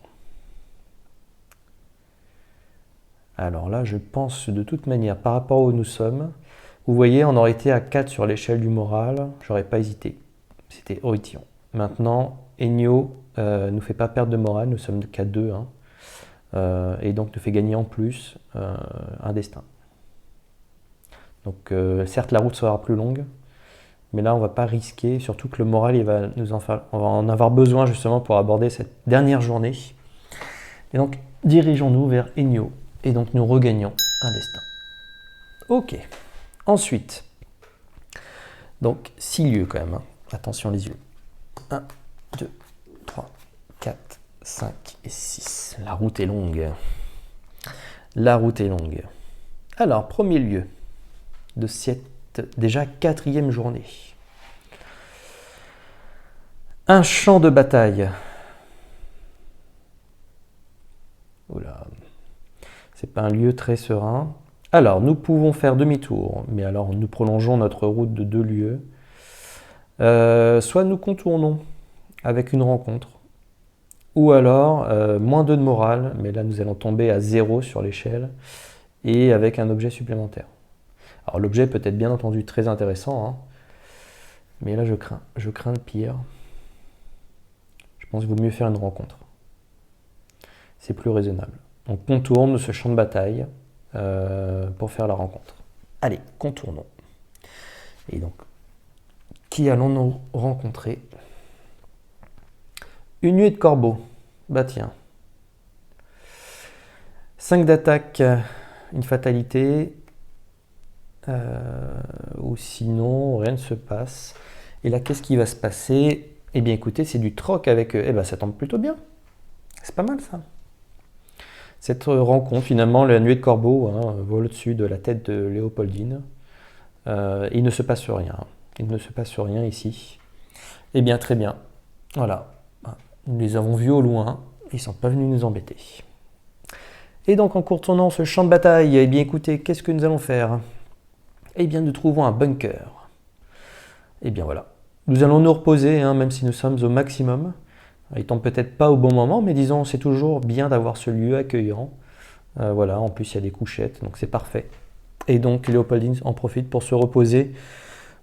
Alors là, je pense de toute manière, par rapport où nous sommes, vous voyez, on aurait été à 4 sur l'échelle du moral, j'aurais pas hésité. C'était Eurytion. Maintenant, Aigneau nous fait pas perdre de morale, nous sommes qu'à 2, et donc nous fait gagner en plus un destin. Donc certes, la route sera plus longue, mais là, on ne va pas risquer, surtout que le moral, on va en avoir besoin justement pour aborder cette dernière journée. Et donc, dirigeons-nous vers Aigneau, et donc nous regagnons un destin. Ok. Ensuite, donc 6 lieux quand même. Attention les yeux. 1, 2, 3, 4, 5 et 6. La route est longue. La route est longue. Alors, premier lieu de cette déjà 4e journée. Un champ de bataille. Oula, c'est pas un lieu très serein. Alors, nous pouvons faire demi-tour, mais alors nous prolongeons notre route de 2 lieues. Soit nous contournons avec une rencontre, ou alors -2 de morale, mais là nous allons tomber à 0 sur l'échelle, et avec un objet supplémentaire. Alors l'objet peut être bien entendu très intéressant, mais là je crains le pire. Je pense qu'il vaut mieux faire une rencontre. C'est plus raisonnable. On contourne ce champ de bataille pour faire la rencontre. Allez, contournons. Et donc, qui allons-nous rencontrer? Une nuée de corbeaux. Bah tiens. 5 d'attaque, une fatalité. Ou sinon, rien ne se passe. Et là, qu'est-ce qui va se passer? Eh bien, écoutez, c'est du troc avec eux. Eh bien, ça tombe plutôt bien. C'est pas mal, ça. Cette rencontre, finalement, la nuée de corbeaux vole au-dessus de la tête de Léopoldine. Il ne se passe rien. Il ne se passe rien ici. Eh bien, très bien. Voilà. Nous les avons vus au loin. Ils ne sont pas venus nous embêter. Et donc, en contournant ce champ de bataille, eh bien, écoutez, qu'est-ce que nous allons faire? Eh bien, nous trouvons un bunker. Eh bien, voilà. Nous allons nous reposer, même si nous sommes au maximum. Il tombe peut-être pas au bon moment, mais disons, c'est toujours bien d'avoir ce lieu accueillant. Voilà, en plus, il y a des couchettes, donc c'est parfait. Et donc, Léopoldine en profite pour se reposer.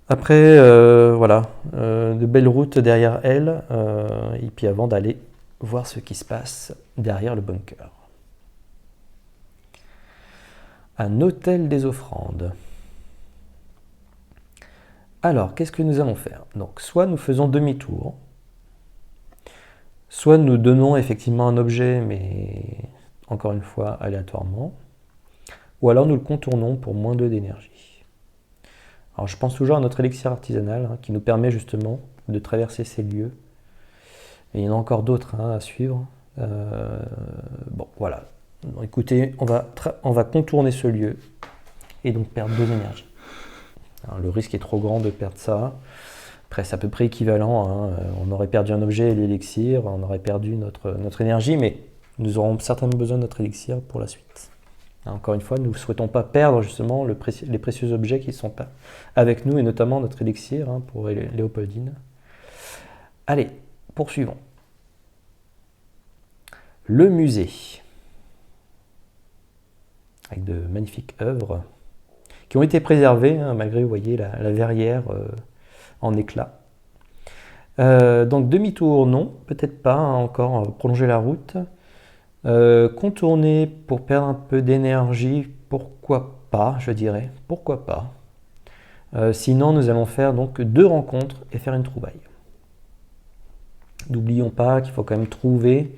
Après, de belles routes derrière elle, et puis avant d'aller voir ce qui se passe derrière le bunker. Un hôtel des offrandes. Alors, qu'est-ce que nous allons faire? Donc, soit nous faisons demi-tour, soit nous donnons effectivement un objet, mais encore une fois aléatoirement, ou alors nous le contournons pour -2 d'énergie. Alors, je pense toujours à notre élixir artisanal qui nous permet justement de traverser ces lieux. Et il y en a encore d'autres à suivre. Bon, voilà. Donc, écoutez, on va contourner ce lieu et donc perdre 2 énergies. Alors, le risque est trop grand de perdre ça. Après, c'est à peu près équivalent. On aurait perdu un objet et l'élixir, on aurait perdu notre énergie, mais Nous aurons certainement besoin de notre élixir pour la suite. Encore une fois, nous ne souhaitons pas perdre justement les précieux objets qui sont avec nous, et notamment notre élixir pour Léopoldine. Allez, poursuivons. Le musée, avec de magnifiques œuvres qui ont été préservées, malgré, vous voyez, la verrière en éclat. Donc demi-tour, non, peut-être pas, encore prolonger la route. Contourner pour perdre un peu d'énergie, pourquoi pas, je dirais, pourquoi pas. Sinon, nous allons faire donc 2 rencontres et faire une trouvaille. N'oublions pas qu'il faut quand même trouver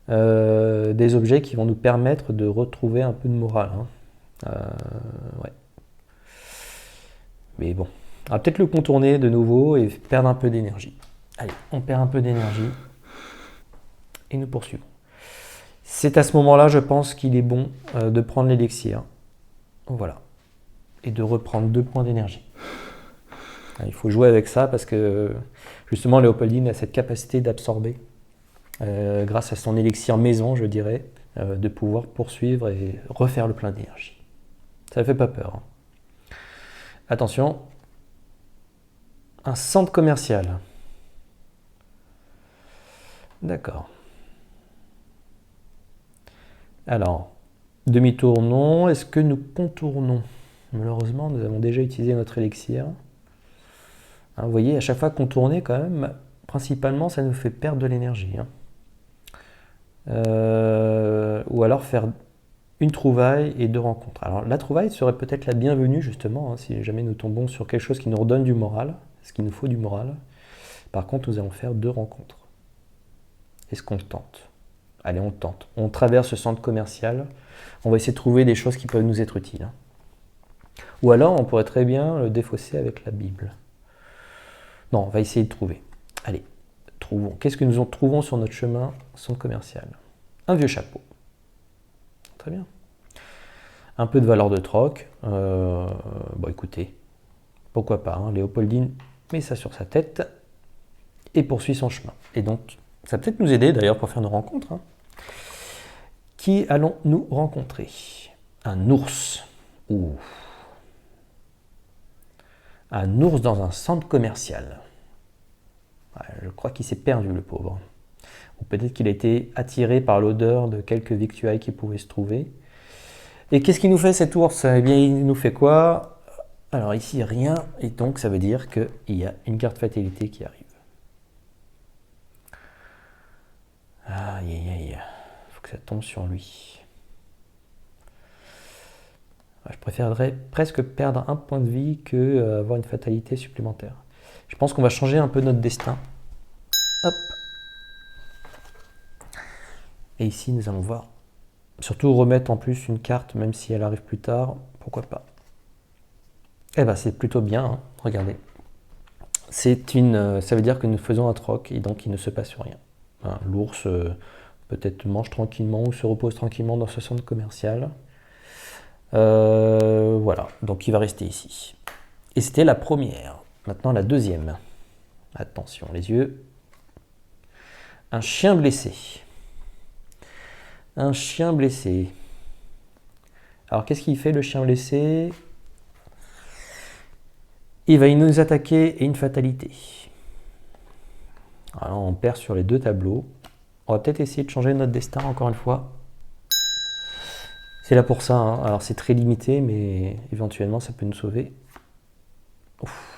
des objets qui vont nous permettre de retrouver un peu de morale. Ouais. Mais bon, on va peut-être le contourner de nouveau et perdre un peu d'énergie. Allez, on perd un peu d'énergie et nous poursuivons. C'est à ce moment-là, je pense qu'il est bon de prendre l'élixir. Voilà. Et de reprendre 2 points d'énergie. Il faut jouer avec ça parce que justement Léopoldine a cette capacité d'absorber, grâce à son élixir maison, je dirais, de pouvoir poursuivre et refaire le plein d'énergie. Ça ne fait pas peur. Attention, un centre commercial. D'accord. Alors, demi-tour non. Est-ce que nous contournons? Malheureusement, nous avons déjà utilisé notre élixir. Vous voyez, à chaque fois contourner, quand même, principalement, ça nous fait perdre de l'énergie. Ou alors faire une trouvaille et 2 rencontres. Alors, la trouvaille serait peut-être la bienvenue, justement, si jamais nous tombons sur quelque chose qui nous redonne du moral, ce qu'il nous faut du moral. Par contre, nous allons faire 2 rencontres. Est-ce qu'on tente? Allez, on tente. On traverse ce centre commercial. On va essayer de trouver des choses qui peuvent nous être utiles. Ou alors, on pourrait très bien le défausser avec la Bible. Non, on va essayer de trouver. Allez, trouvons. Qu'est-ce que nous trouvons sur notre chemin centre commercial? Un vieux chapeau. Très bien. Un peu de valeur de troc. Bon, écoutez, pourquoi pas. Léopoldine met ça sur sa tête et poursuit son chemin. Et donc, ça va peut-être nous aider d'ailleurs pour faire nos rencontres. Qui allons-nous rencontrer? Un ours. Ouh. Un ours dans un centre commercial. Ouais, je crois qu'il s'est perdu, le pauvre. Ou peut-être qu'il a été attiré par l'odeur de quelques victuailles qui pouvaient se trouver. Et qu'est-ce qu'il nous fait, cet ours? Eh bien, il nous fait quoi? Alors ici, rien. Et donc, ça veut dire qu'il y a une carte fatalité qui arrive. Aïe, aïe, aïe. Il faut que ça tombe sur lui. Je préférerais presque perdre un point de vie que avoir une fatalité supplémentaire. Je pense qu'on va changer un peu notre destin. Hop. Et ici, nous allons voir. Surtout remettre en plus une carte, même si elle arrive plus tard. Pourquoi pas? Eh bien, c'est plutôt bien. Regardez. Ça veut dire que nous faisons un troc et donc il ne se passe rien. L'ours peut-être mange tranquillement ou se repose tranquillement dans ce centre commercial. Voilà, donc il va rester ici. Et c'était la première. Maintenant la deuxième. Attention, les yeux. Un chien blessé. Un chien blessé. Alors qu'est-ce qu'il fait, le chien blessé? Il va nous attaquer et une fatalité. Alors on perd sur les 2 tableaux. On va peut-être essayer de changer notre destin encore une fois. C'est là pour ça. Alors c'est très limité, mais éventuellement ça peut nous sauver. Ouf.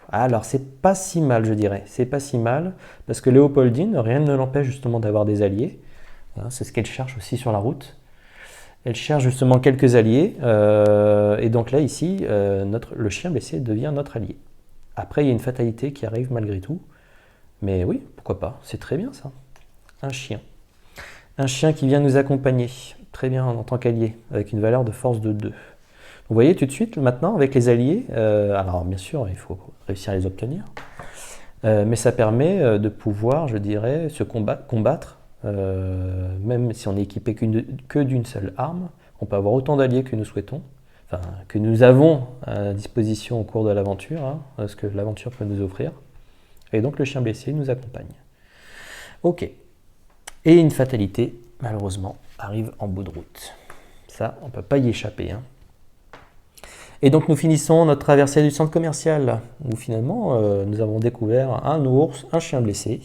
Alors c'est pas si mal, je dirais. C'est pas si mal, parce que Léopoldine, rien ne l'empêche justement d'avoir des alliés. C'est ce qu'elle cherche aussi sur la route. Elle cherche justement quelques alliés. Et donc là, ici, le chien blessé devient notre allié. Après, il y a une fatalité qui arrive malgré tout. Mais oui, pourquoi pas. C'est très bien ça. Un chien. Un chien qui vient nous accompagner. Très bien en tant qu'allié, avec une valeur de force de 2. Vous voyez tout de suite, maintenant, avec les alliés, alors bien sûr, il faut réussir à les obtenir, mais ça permet de pouvoir, je dirais, se combattre, même si on n'est équipé que d'une seule arme, on peut avoir autant d'alliés que nous souhaitons, enfin, que nous avons à disposition au cours de l'aventure, ce que l'aventure peut nous offrir, et donc le chien blessé nous accompagne. Ok, Et une fatalité, malheureusement, arrive en bout de route. Ça, on ne peut pas y échapper. Hein. Et donc nous finissons notre traversée du centre commercial, où finalement nous avons découvert un ours, un chien blessé.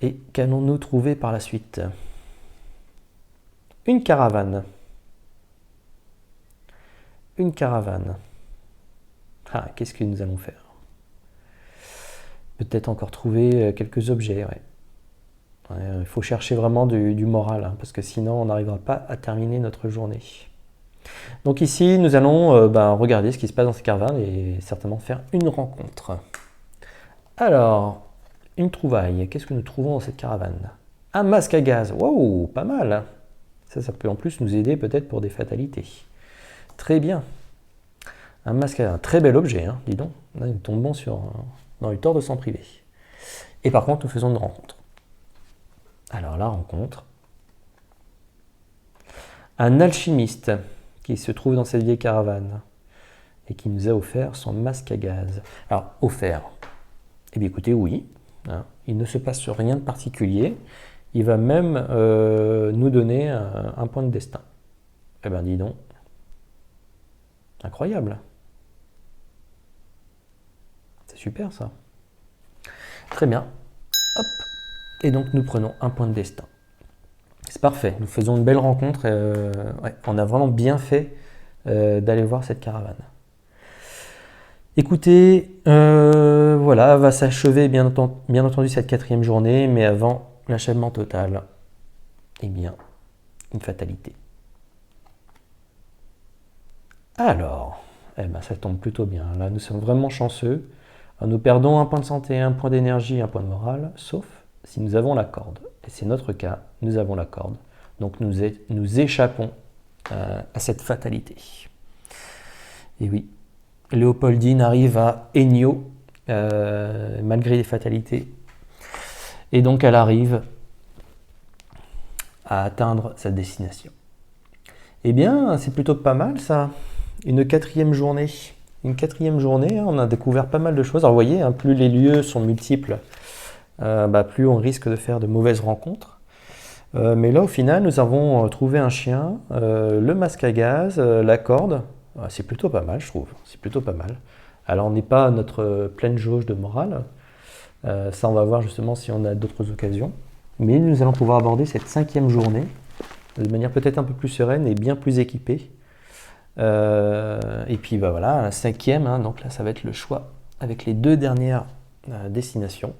Et qu'allons-nous trouver par la suite? Une caravane. Une caravane. Ah, qu'est-ce que nous allons faire? Peut-être encore trouver quelques objets, ouais. Il faut chercher vraiment du moral, hein, parce que sinon on n'arrivera pas à terminer notre journée. Donc ici, nous allons regarder ce qui se passe dans cette caravane et certainement faire une rencontre. Alors, une trouvaille. Qu'est-ce que nous trouvons dans cette caravane? Un masque à gaz. Wow, pas mal. Ça peut en plus nous aider peut-être pour des fatalités. Très bien. Un masque à gaz, un très bel objet, hein, dis donc. Là, nous tombons dans le tort de s'en priver. Et par contre, nous faisons une rencontre. Alors, la rencontre. Un alchimiste qui se trouve dans cette vieille caravane et qui nous a offert son masque à gaz. Alors, offert. Eh bien, écoutez, oui. Hein, il ne se passe rien de particulier. Il va même nous donner un point de destin. Eh bien, dis donc. Incroyable. C'est super, ça. Très bien. Hop. Et donc, nous prenons un point de destin. C'est parfait. Nous faisons une belle rencontre. Ouais, on a vraiment bien fait d'aller voir cette caravane. Écoutez, voilà, va s'achever bien entendu cette 4e journée, mais avant l'achèvement total, eh bien, une fatalité. Alors, eh ben, ça tombe plutôt bien. Là, nous sommes vraiment chanceux. Nous perdons un point de santé, un point d'énergie, un point de morale, sauf si nous avons la corde. Et c'est notre cas, nous avons la corde. Donc nous échappons à cette fatalité. Et oui, Léopoldine arrive à Ennio, malgré les fatalités. Et donc elle arrive à atteindre sa destination. Eh bien, c'est plutôt pas mal ça. Une 4e journée. Une 4e journée, hein, on a découvert pas mal de choses. Alors vous voyez, hein, plus les lieux sont multiples, plus on risque de faire de mauvaises rencontres. Mais là, au final, nous avons trouvé un chien, le masque à gaz, la corde. C'est plutôt pas mal, je trouve. C'est plutôt pas mal. Alors, on n'est pas à notre pleine jauge de morale. Ça, on va voir justement si on a d'autres occasions. Mais nous allons pouvoir aborder cette 5e journée de manière peut-être un peu plus sereine et bien plus équipée. Et puis voilà, la 5e, hein, donc là, ça va être le choix avec les 2 dernières destinations.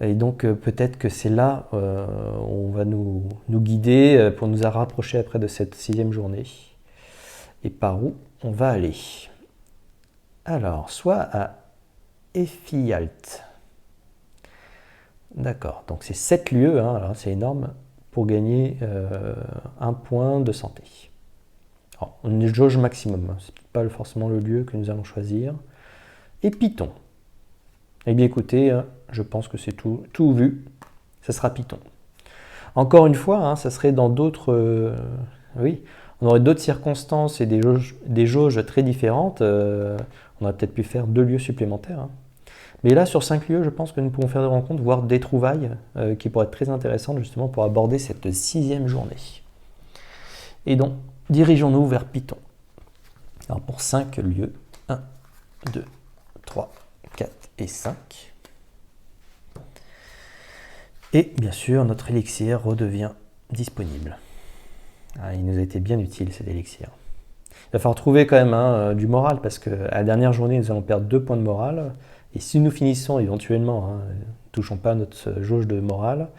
Et donc peut-être que c'est là où on va nous guider pour nous rapprocher après de cette 6e journée. Et par où on va aller? Alors, soit à Effialt. D'accord, donc c'est 7 lieux, hein, alors c'est énorme, pour gagner un point de santé. Alors, on est jauge maximum, hein, c'est pas forcément le lieu que nous allons choisir. Et Python. Eh bien écoutez, je pense que c'est tout vu, ça sera Python. Encore une fois, hein, ça serait dans d'autres... oui, on aurait d'autres circonstances et des jauges très différentes. On aurait peut-être pu faire 2 lieux supplémentaires. Hein. Mais là, sur 5 lieux, je pense que nous pouvons faire des rencontres, voire des trouvailles qui pourraient être très intéressantes justement pour aborder cette 6e journée. Et donc, dirigeons-nous vers Python. Alors pour 5 lieux, 1, 2, 3, 4 et 5. Et bien sûr, notre élixir redevient disponible. Il nous a été bien utile cet élixir. Il va falloir trouver quand même du moral parce qu'à la dernière journée, nous allons perdre 2 points de morale. Et si nous finissons éventuellement, ne touchons pas notre jauge de morale,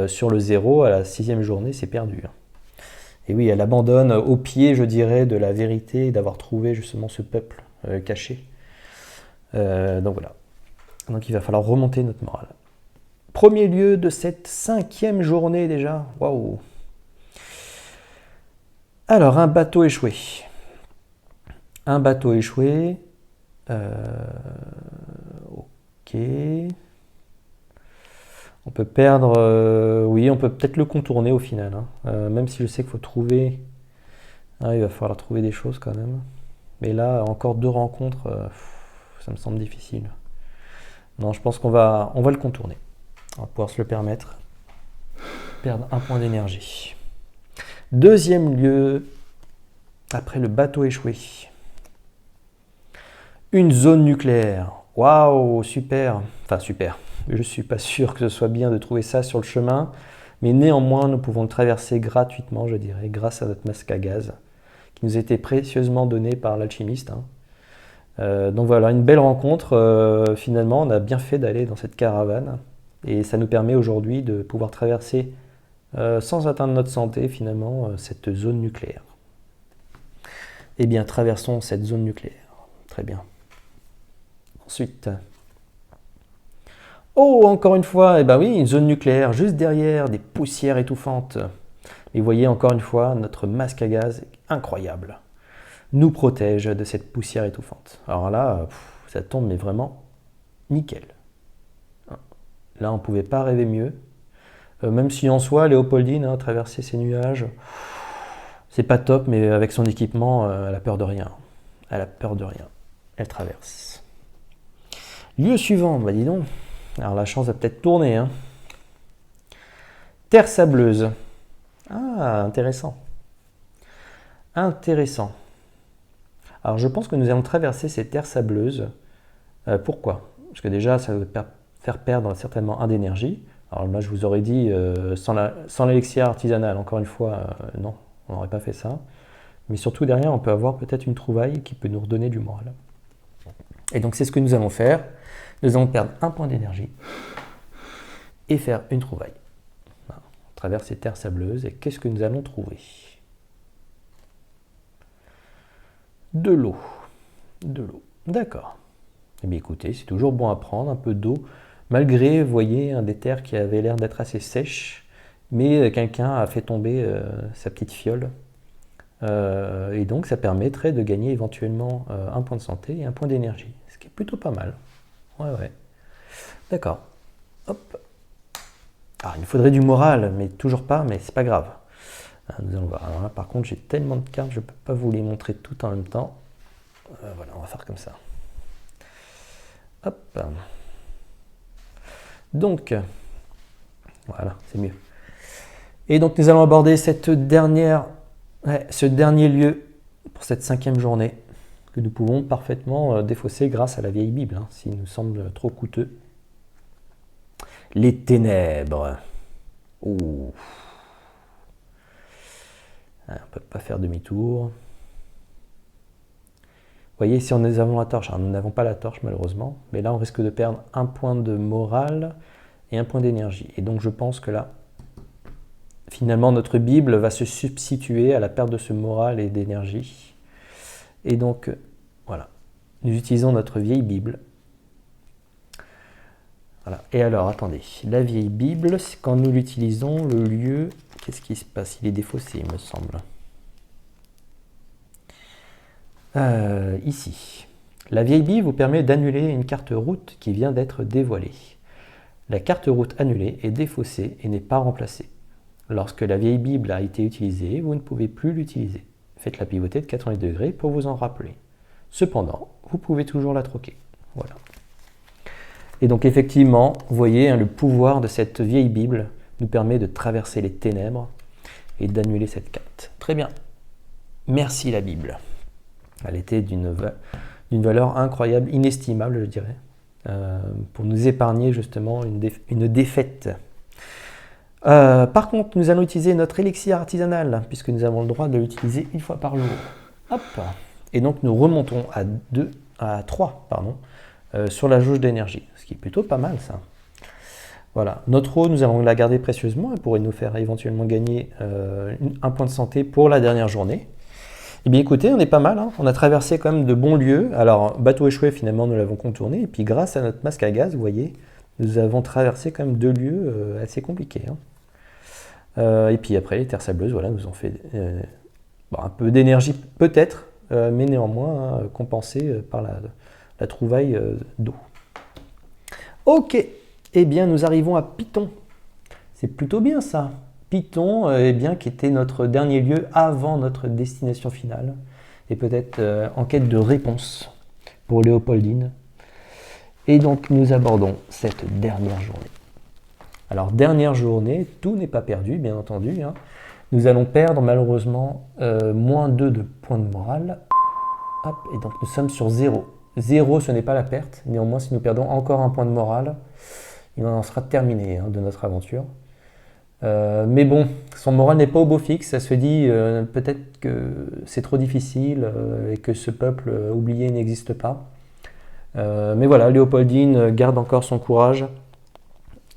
sur le 0, à la 6e journée, c'est perdu. Et oui, elle abandonne au pied, je dirais, de la vérité d'avoir trouvé justement ce peuple caché. Donc voilà. Donc il va falloir remonter notre morale. Premier lieu de cette 5e journée déjà. Waouh! Alors, un bateau échoué. Un bateau échoué. Ok. On peut perdre... oui, on peut peut-être le contourner au final. Hein. Même si je sais qu'il faut trouver... il va falloir trouver des choses quand même. Mais là, encore 2 rencontres, ça me semble difficile. Non, je pense qu'on va le contourner. On va pouvoir se le permettre. Perdre un point d'énergie. Deuxième lieu, après le bateau échoué. Une zone nucléaire. Waouh, super. Enfin, super. Je ne suis pas sûr que ce soit bien de trouver ça sur le chemin, mais néanmoins, nous pouvons le traverser gratuitement, je dirais, grâce à notre masque à gaz, qui nous a été précieusement donné par l'alchimiste. Donc voilà, une belle rencontre. Finalement, on a bien fait d'aller dans cette caravane, et ça nous permet aujourd'hui de pouvoir traverser, sans atteindre notre santé, finalement, cette zone nucléaire. Eh bien, traversons cette zone nucléaire. Très bien. Ensuite, oh, encore une fois, eh ben oui, une zone nucléaire juste derrière, des poussières étouffantes. Et vous voyez, encore une fois, notre masque à gaz incroyable nous protège de cette poussière étouffante. Alors là, ça tombe mais vraiment nickel. Là, on ne pouvait pas rêver mieux. Même si en soi, Léopoldine, traverser ces nuages, c'est pas top, mais avec son équipement, elle a peur de rien. Elle a peur de rien. Elle traverse. Lieu suivant, bah dis donc. Alors la chance va peut-être tourner. Terre sableuse. Ah, intéressant. Intéressant. Alors je pense que nous allons traverser ces terres sableuses. Pourquoi? Parce que déjà, ça va faire perdre certainement un d'énergie. Alors là, je vous aurais dit, sans l'élixir artisanal, encore une fois, non, on n'aurait pas fait ça. Mais surtout derrière, on peut avoir peut-être une trouvaille qui peut nous redonner du moral. Et donc c'est ce que nous allons faire. Nous allons perdre un point d'énergie et faire une trouvaille. Voilà. On traverse ces terres sableuses et qu'est-ce que nous allons trouver? De l'eau. De l'eau. D'accord. Eh bien écoutez, c'est toujours bon à prendre, un peu d'eau, malgré, vous voyez, des terres qui avaient l'air d'être assez sèches, mais quelqu'un a fait tomber sa petite fiole. Et donc ça permettrait de gagner éventuellement un point de santé et un point d'énergie, ce qui est plutôt pas mal. Ouais. D'accord. Hop. Alors il nous faudrait du moral, mais toujours pas, mais c'est pas grave. Nous allons voir. Alors là, par contre, j'ai tellement de cartes, je ne peux pas vous les montrer toutes en même temps. Voilà, on va faire comme ça. Hop. Donc, voilà, c'est mieux. Et donc, nous allons aborder ce dernier lieu pour cette 5e journée que nous pouvons parfaitement défausser grâce à la vieille Bible, s'il nous semble trop coûteux. Les ténèbres. Ouh. On ne peut pas faire demi-tour. Vous voyez, si nous avons la torche, alors nous n'avons pas la torche malheureusement, mais là on risque de perdre un point de morale et un point d'énergie. Et donc je pense que là, finalement notre Bible va se substituer à la perte de ce moral et d'énergie. Et donc, voilà, nous utilisons notre vieille Bible. Voilà. Et alors, attendez, la vieille Bible, quand nous l'utilisons, le lieu, qu'est-ce qui se passe? Il est défaussé, il me semble. Ici. La vieille Bible vous permet d'annuler une carte route qui vient d'être dévoilée. La carte route annulée est défaussée et n'est pas remplacée. Lorsque la vieille Bible a été utilisée, vous ne pouvez plus l'utiliser. Faites la pivotée de 90 degrés pour vous en rappeler. Cependant, vous pouvez toujours la troquer. Voilà. Et donc effectivement, vous voyez, le pouvoir de cette vieille Bible nous permet de traverser les ténèbres et d'annuler cette carte. Très bien. Merci la Bible. Elle était d'une valeur incroyable, inestimable, je dirais, pour nous épargner justement une défaite. Par contre, nous allons utiliser notre élixir artisanal, puisque nous avons le droit de l'utiliser une fois par jour. Hop. Et donc nous remontons à 3 sur la jauge d'énergie, ce qui est plutôt pas mal ça. Voilà, notre eau, nous allons la garder précieusement, elle pourrait nous faire éventuellement gagner un point de santé pour la dernière journée. Eh bien écoutez, on est pas mal, on a traversé quand même de bons lieux. Alors, bateau échoué, finalement, nous l'avons contourné, et puis grâce à notre masque à gaz, vous voyez, nous avons traversé quand même 2 lieux assez compliqués. Et puis après, les terres sableuses, voilà, nous ont fait un peu d'énergie peut-être, mais néanmoins compensé par la trouvaille d'eau. Ok, eh bien nous arrivons à Python. C'est plutôt bien ça. Python, qui était notre dernier lieu avant notre destination finale, et peut-être en quête de réponse pour Léopoldine. Et donc nous abordons cette dernière journée. Alors, dernière journée, tout n'est pas perdu, bien entendu. Hein. Nous allons perdre malheureusement moins 2 de points de morale. Hop, et donc nous sommes sur 0. 0, ce n'est pas la perte. Néanmoins, si nous perdons encore un point de morale, il en sera terminé hein, de notre aventure. Mais bon, son moral n'est pas au beau fixe. Ça se dit peut-être que c'est trop difficile et que ce peuple oublié n'existe pas. Mais voilà, Léopoldine garde encore son courage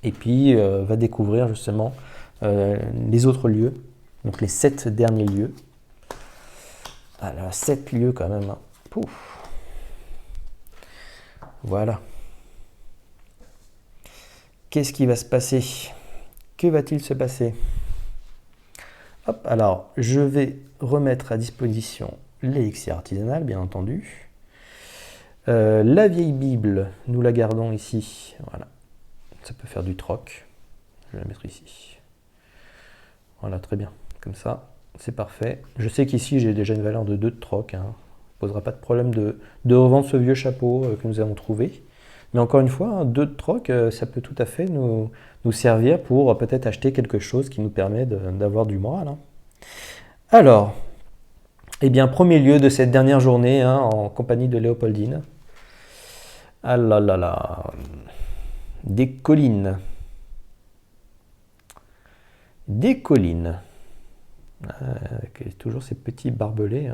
et puis va découvrir justement les autres lieux, donc les 7 derniers lieux. Alors, 7 lieux quand même. Hein. Pouf. Voilà. Qu'est-ce qui va se passer? Que va-t-il se passer? Hop, alors, je vais remettre à disposition l'élixir artisanal, bien entendu. La vieille Bible, nous la gardons ici. Voilà. Ça peut faire du troc. Je vais la mettre ici. Voilà, très bien. Comme ça, c'est parfait. Je sais qu'ici, j'ai déjà une valeur de 2 de troc. Hein. Ça ne posera pas de problème de revendre ce vieux chapeau que nous avons trouvé. Mais encore une fois, 2 de troc, ça peut tout à fait nous servir pour peut-être acheter quelque chose qui nous permet d'avoir du moral. Hein. Alors, eh bien, premier lieu de cette dernière journée hein, en compagnie de Léopoldine. Ah là là là. Des collines. Des collines. Avec toujours ces petits barbelés.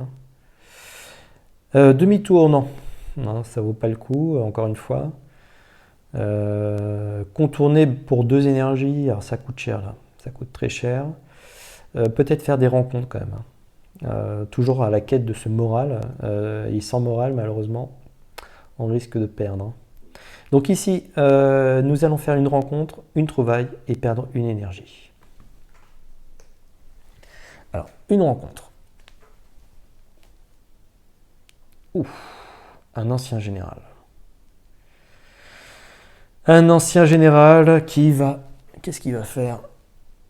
Hein. Demi-tour, non. Non, ça vaut pas le coup, encore une fois. Contourner pour 2 énergies, alors ça coûte cher là. Ça coûte très cher. Peut-être faire des rencontres quand même. Hein. Toujours à la quête de ce moral. Et sans moral, malheureusement, on risque de perdre. Hein. Donc ici, nous allons faire une rencontre, une trouvaille et perdre une énergie. Alors, une rencontre. Ouf, un ancien général. Un ancien général qui va... Qu'est-ce qu'il va faire?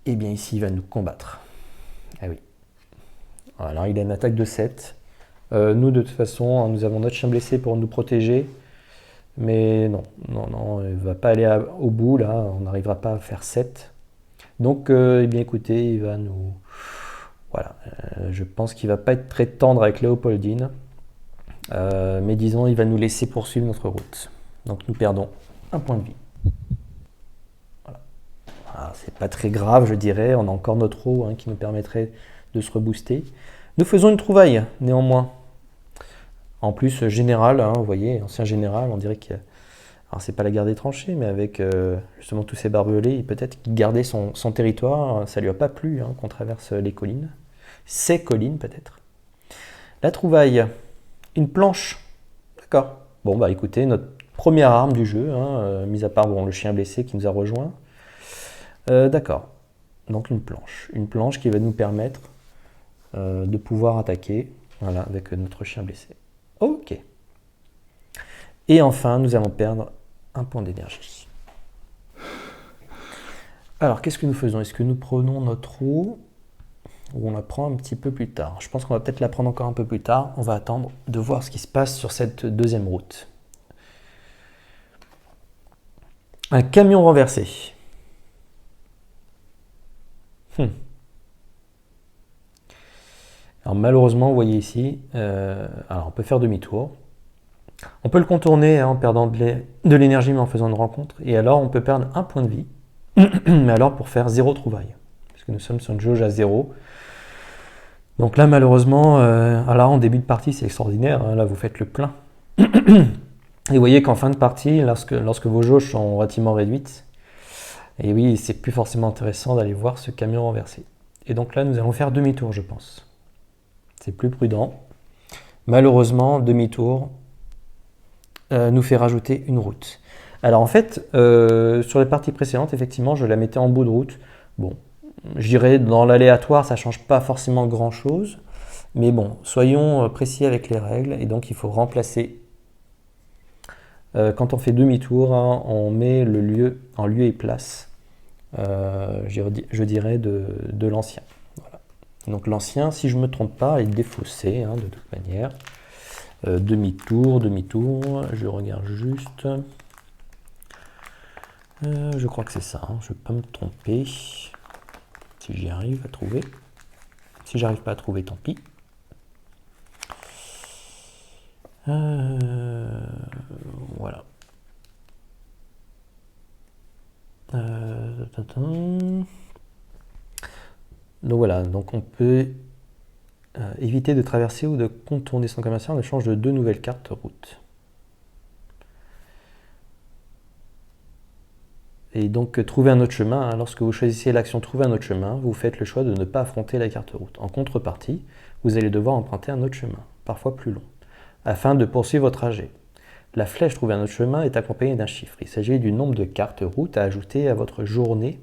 Eh bien ici, il va nous combattre. Ah oui. Alors, il a une attaque de 7. Nous, de toute façon, nous avons notre chien blessé pour nous protéger. Mais non, il ne va pas aller au bout, là. On n'arrivera pas à faire 7. Donc, eh bien écoutez, il va nous... Voilà. Je pense qu'il ne va pas être très tendre avec Léopoldine. Mais disons, il va nous laisser poursuivre notre route. Donc, nous perdons un point de vie. Voilà. Ah, c'est pas très grave, je dirais. On a encore notre eau hein, qui nous permettrait de se rebooster. Nous faisons une trouvaille, néanmoins. En plus, général, hein, vous voyez, ancien général, on dirait que... Alors, c'est pas la guerre des tranchées, mais avec justement tous ces barbelés, peut-être qu'il gardait son territoire. Ça lui a pas plu hein, qu'on traverse les collines. Ces collines, peut-être. La trouvaille. Une planche. D'accord. Bon, bah écoutez, notre première arme du jeu, hein, mis à part bon, le chien blessé qui nous a rejoint. D'accord. Donc une planche. Une planche qui va nous permettre de pouvoir attaquer voilà, avec notre chien blessé. Ok. Et enfin, nous allons perdre un point d'énergie. Alors, qu'est-ce que nous faisons? Est-ce que nous prenons notre eau ou on la prend un petit peu plus tard? Je pense qu'on va peut-être la prendre encore un peu plus tard. On va attendre de voir ce qui se passe sur cette deuxième route. Un camion renversé. Alors malheureusement, vous voyez ici, alors on peut faire demi-tour. On peut le contourner hein, en perdant de l'énergie mais en faisant une rencontre. Et alors on peut perdre un point de vie, mais alors pour faire 0 trouvaille. Parce que nous sommes sur une jauge à 0. Donc là malheureusement, alors en début de partie c'est extraordinaire, hein, là vous faites le plein. Et vous voyez qu'en fin de partie, lorsque vos jauges sont relativement réduites, et oui, c'est plus forcément intéressant d'aller voir ce camion renversé. Et donc là nous allons faire demi-tour je pense. C'est plus prudent. Malheureusement, demi-tour nous fait rajouter une route. Alors en fait, sur les parties précédentes, effectivement, je la mettais en bout de route. Bon, je dirais dans l'aléatoire, ça ne change pas forcément grand-chose. Mais bon, soyons précis avec les règles. Et donc, il faut remplacer. Quand on fait demi-tour, hein, on met le lieu en lieu et place, je dirais, de l'ancien. Voilà. Donc l'ancien, si je ne me trompe pas, est défaussé hein, de toute manière. Demi-tour, je regarde juste. Je crois que c'est ça, hein. Je ne vais pas me tromper. Si j'y arrive à trouver. Si j'arrive pas à trouver, tant pis. Voilà. Donc voilà, donc on peut éviter de traverser ou de contourner son commerçant en échange de 2 nouvelles cartes route. Et donc trouver un autre chemin, hein, lorsque vous choisissez l'action trouver un autre chemin, vous faites le choix de ne pas affronter la carte route. En contrepartie, vous allez devoir emprunter un autre chemin, parfois plus long, afin de poursuivre votre trajet. La flèche trouver un autre chemin est accompagnée d'un chiffre. Il s'agit du nombre de cartes route à ajouter à votre journée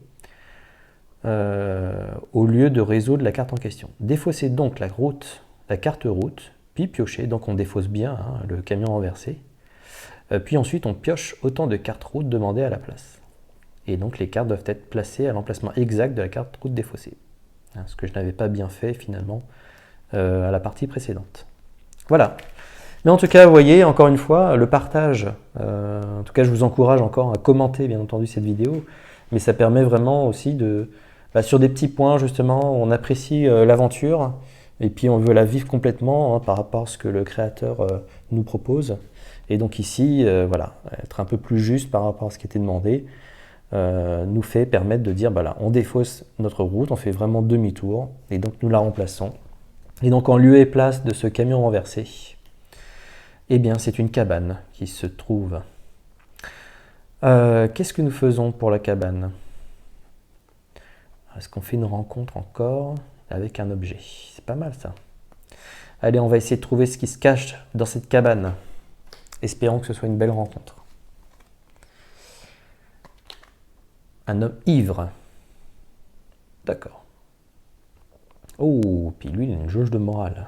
au lieu de résoudre la carte en question. Défaussez donc la carte route, puis piochez, donc on défausse bien hein, le camion renversé, puis ensuite on pioche autant de cartes route demandées à la place. Et donc les cartes doivent être placées à l'emplacement exact de la carte route défaussée. Hein, ce que je n'avais pas bien fait finalement à la partie précédente. Voilà. Mais en tout cas, vous voyez, encore une fois, le partage, en tout cas je vous encourage encore à commenter bien entendu cette vidéo, mais ça permet vraiment aussi de, sur des petits points justement, on apprécie l'aventure, et puis on veut la vivre complètement hein, par rapport à ce que le créateur nous propose. Et donc ici, voilà, être un peu plus juste par rapport à ce qui était demandé, nous fait permettre de dire, là, on défausse notre route, on fait vraiment demi-tour, et donc nous la remplaçons. Et donc en lieu et place de ce camion renversé, eh bien c'est une cabane qui se trouve. Qu'est-ce que nous faisons pour la cabane? Est-ce qu'on fait une rencontre encore avec un objet? C'est pas mal ça. Allez, on va essayer de trouver ce qui se cache dans cette cabane. Espérons que ce soit une belle rencontre. Un homme ivre. D'accord. Oh, puis lui, il a une jauge de morale.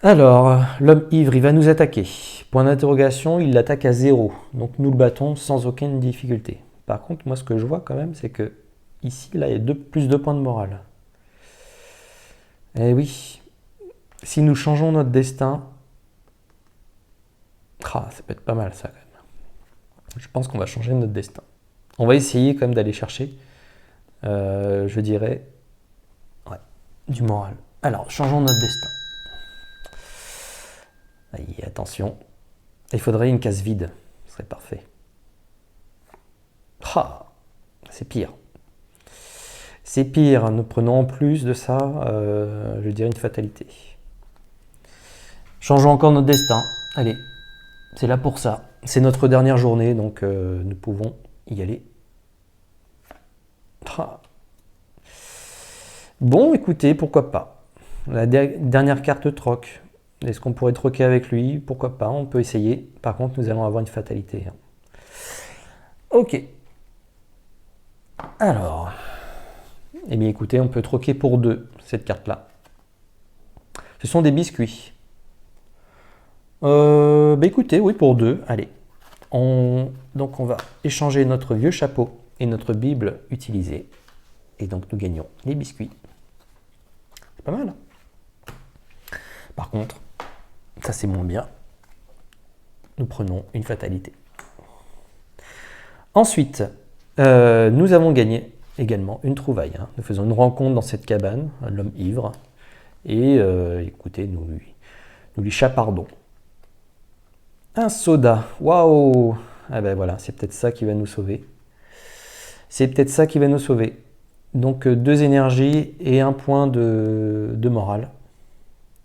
Alors, l'homme ivre, il va nous attaquer. Point d'interrogation, il l'attaque à 0. Donc nous le battons sans aucune difficulté. Par contre, moi ce que je vois quand même, c'est que ici, là, il y a plus de points de morale. Eh oui, si nous changeons notre destin, ça peut être pas mal ça quand même. Je pense qu'on va changer notre destin. On va essayer quand même d'aller chercher, je dirais, du moral. Alors, changeons notre destin. Allez, attention, il faudrait une case vide, ce serait parfait. C'est pire. C'est pire, nous prenons en plus de ça, je dirais une fatalité. Changeons encore notre destin. Allez, c'est là pour ça. C'est notre dernière journée, donc nous pouvons y aller. Bon, écoutez, pourquoi pas. La dernière carte troc. Est-ce qu'on pourrait troquer avec lui? Pourquoi pas, on peut essayer. Par contre, nous allons avoir une fatalité. Ok. Alors, eh bien écoutez, on peut troquer pour 2 cette carte-là. Ce sont des biscuits. Écoutez, oui, pour 2, allez. Donc on va échanger notre vieux chapeau et notre Bible utilisée. Et donc nous gagnons les biscuits. C'est pas mal. Par contre, ça c'est moins bien. Nous prenons une fatalité. Ensuite, nous avons gagné également une trouvaille. Hein. Nous faisons une rencontre dans cette cabane, l'homme ivre. Et écoutez, nous lui chapardons. Un soda. Waouh! Ah ben voilà, c'est peut-être ça qui va nous sauver. C'est peut-être ça qui va nous sauver. Donc 2 énergies et 1 point de morale.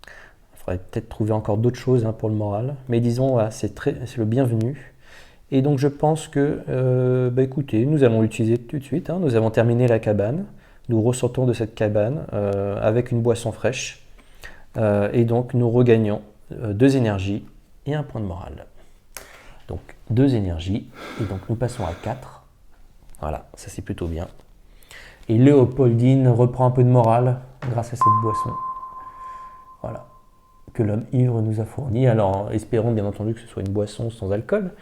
Il faudrait peut-être trouver encore d'autres choses hein, pour le moral. Mais disons, voilà, c'est le bienvenu. Et donc je pense que, écoutez, nous allons l'utiliser tout de suite. Hein. Nous avons terminé la cabane. Nous ressortons de cette cabane avec une boisson fraîche. Et donc nous regagnons 2 énergies et 1 point de morale. Donc 2 énergies. Et donc nous passons à 4. Voilà, ça c'est plutôt bien. Et Léopoldine reprend un peu de morale grâce à cette boisson. Voilà. Que l'homme ivre nous a fourni. Alors espérons bien entendu que ce soit une boisson sans alcool.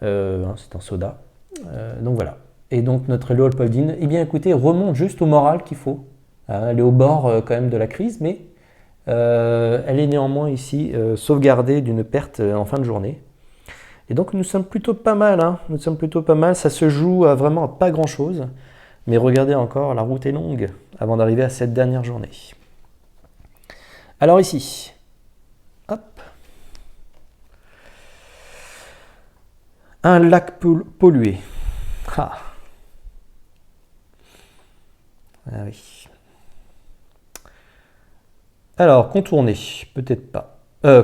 C'est un soda. Donc voilà. Et donc notre Léopoldine, eh bien écoutez, remonte juste au moral qu'il faut. Elle est au bord quand même de la crise, mais elle est néanmoins ici sauvegardée d'une perte en fin de journée. Et donc nous sommes plutôt pas mal, hein. Nous sommes plutôt pas mal, ça se joue à vraiment pas grand chose. Mais regardez encore, la route est longue avant d'arriver à cette dernière journée. Alors ici, hop, un lac pollué. Ah. Ah oui. Alors, contourner, peut-être pas.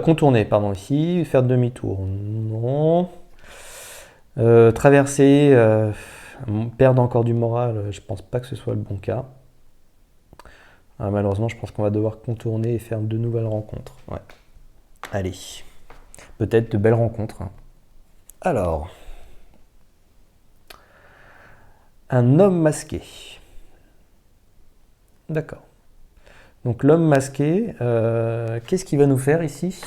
Contourner, pardon, ici, faire demi-tour, non. Traverser, perdre encore du moral, je pense pas que ce soit le bon cas. Ah, malheureusement, je pense qu'on va devoir contourner et faire de nouvelles rencontres. Ouais. Allez, peut-être de belles rencontres, hein. Alors, un homme masqué. D'accord. Donc l'homme masqué, qu'est-ce qu'il va nous faire ici?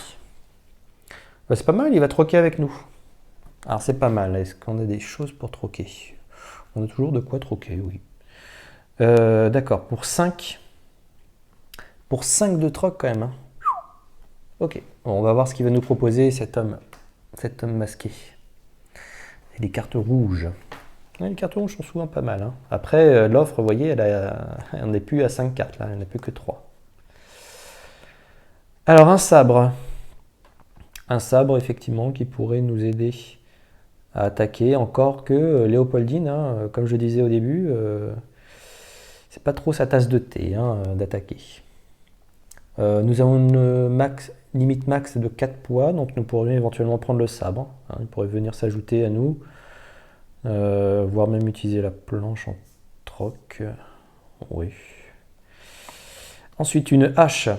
Bah, c'est pas mal, il va troquer avec nous. Alors c'est pas mal, est-ce qu'on a des choses pour troquer? On a toujours de quoi troquer, oui. D'accord, pour 5. Pour 5 de troc quand même, hein. Ok, bon, on va voir ce qu'il va nous proposer cet homme masqué. Et les cartes rouges. Ouais, les cartes rouges sont souvent pas mal, hein. Après, l'offre, vous voyez, elle n'est plus à 5 cartes, là, elle n'a plus que 3. Alors un sabre. Un sabre, effectivement, qui pourrait nous aider à attaquer. Encore que Léopoldine, hein, comme je disais au début, c'est pas trop sa tasse de thé, hein, d'attaquer. Nous avons une limite max de 4 poids, donc nous pourrions éventuellement prendre le sabre, hein, il pourrait venir s'ajouter à nous, voire même utiliser la planche en troc. Oui. Ensuite, une hache.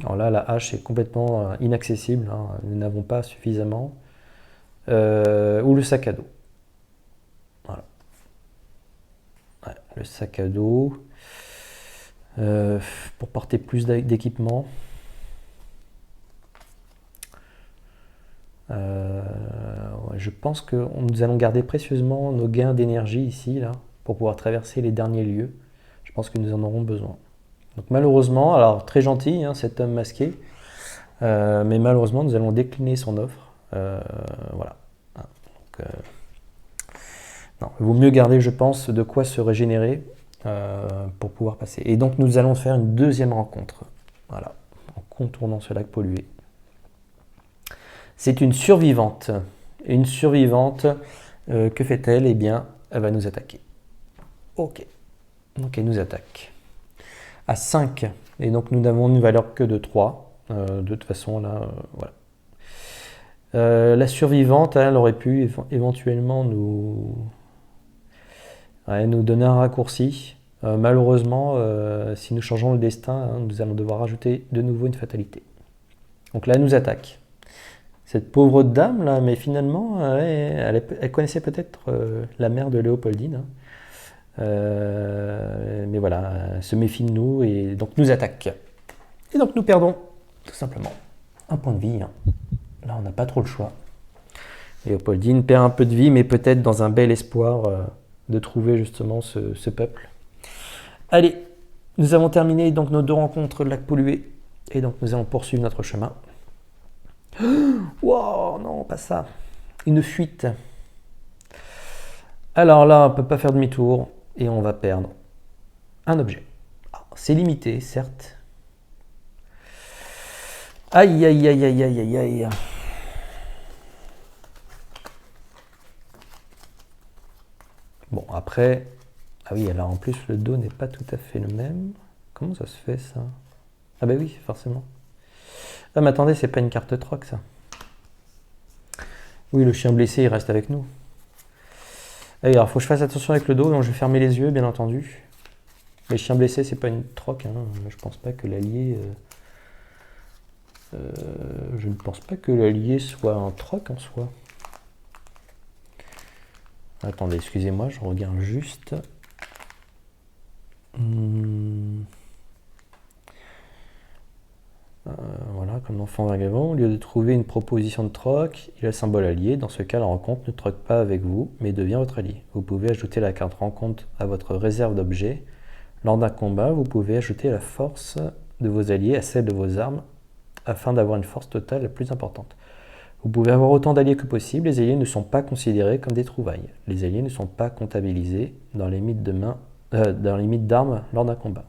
Alors là, la hache est complètement inaccessible, hein, nous n'avons pas suffisamment. Ou le sac à dos. Voilà. Ouais, le sac à dos. Pour porter plus d'équipement. Ouais, je pense que nous allons garder précieusement nos gains d'énergie ici, là, pour pouvoir traverser les derniers lieux. Je pense que nous en aurons besoin. Donc malheureusement, alors très gentil, hein, cet homme masqué, mais malheureusement nous allons décliner son offre. Voilà. Donc, non, il vaut mieux garder, je pense, de quoi se régénérer pour pouvoir passer. Et donc nous allons faire une deuxième rencontre. Voilà, en contournant ce lac pollué. C'est une survivante. Et une survivante, que fait-elle? Eh bien, elle va nous attaquer. Ok. Donc elle nous attaque. À 5. Et donc nous n'avons une valeur que de 3. De toute façon, là, voilà. La survivante, elle aurait pu éventuellement nous donner un raccourci. Malheureusement, si nous changeons le destin, hein, nous allons devoir rajouter de nouveau une fatalité. Donc là, elle nous attaque. Cette pauvre dame là, mais finalement, elle connaissait peut-être la mère de Léopoldine, hein. Mais voilà, elle se méfie de nous et donc nous attaque. Et donc nous perdons, tout simplement, un point de vie, hein. Là, on n'a pas trop le choix. Léopoldine perd un peu de vie, mais peut-être dans un bel espoir de trouver justement ce peuple. Allez, nous avons terminé donc nos 2 rencontres lac pollué, et donc nous allons poursuivre notre chemin. Wow, non, pas ça. Une fuite. Alors là, on ne peut pas faire demi-tour et on va perdre un objet. C'est limité, certes. Aïe, aïe, aïe, aïe, aïe, aïe, aïe. Bon, après... Ah oui, alors en plus, le dos n'est pas tout à fait le même. Comment ça se fait, ça? Ah bah oui, forcément. Ah mais attendez, c'est pas une carte troc, ça. Oui, le chien blessé, il reste avec nous. Et alors, faut que je fasse attention avec le dos, donc je vais fermer les yeux, bien entendu. Les chiens blessés, c'est pas une troc, hein. Je pense pas que l'allié... je ne pense pas que l'allié soit un troc en soi. Attendez, excusez-moi, je regarde juste. Voilà, comme l'enfant vagabond, au lieu de trouver une proposition de troc, il a le symbole allié. Dans ce cas, la rencontre ne troque pas avec vous, mais devient votre allié. Vous pouvez ajouter la carte rencontre à votre réserve d'objets. Lors d'un combat, vous pouvez ajouter la force de vos alliés à celle de vos armes afin d'avoir une force totale la plus importante. Vous pouvez avoir autant d'alliés que possible, les alliés ne sont pas considérés comme des trouvailles. Les alliés ne sont pas comptabilisés dans les limites d'armes lors d'un combat.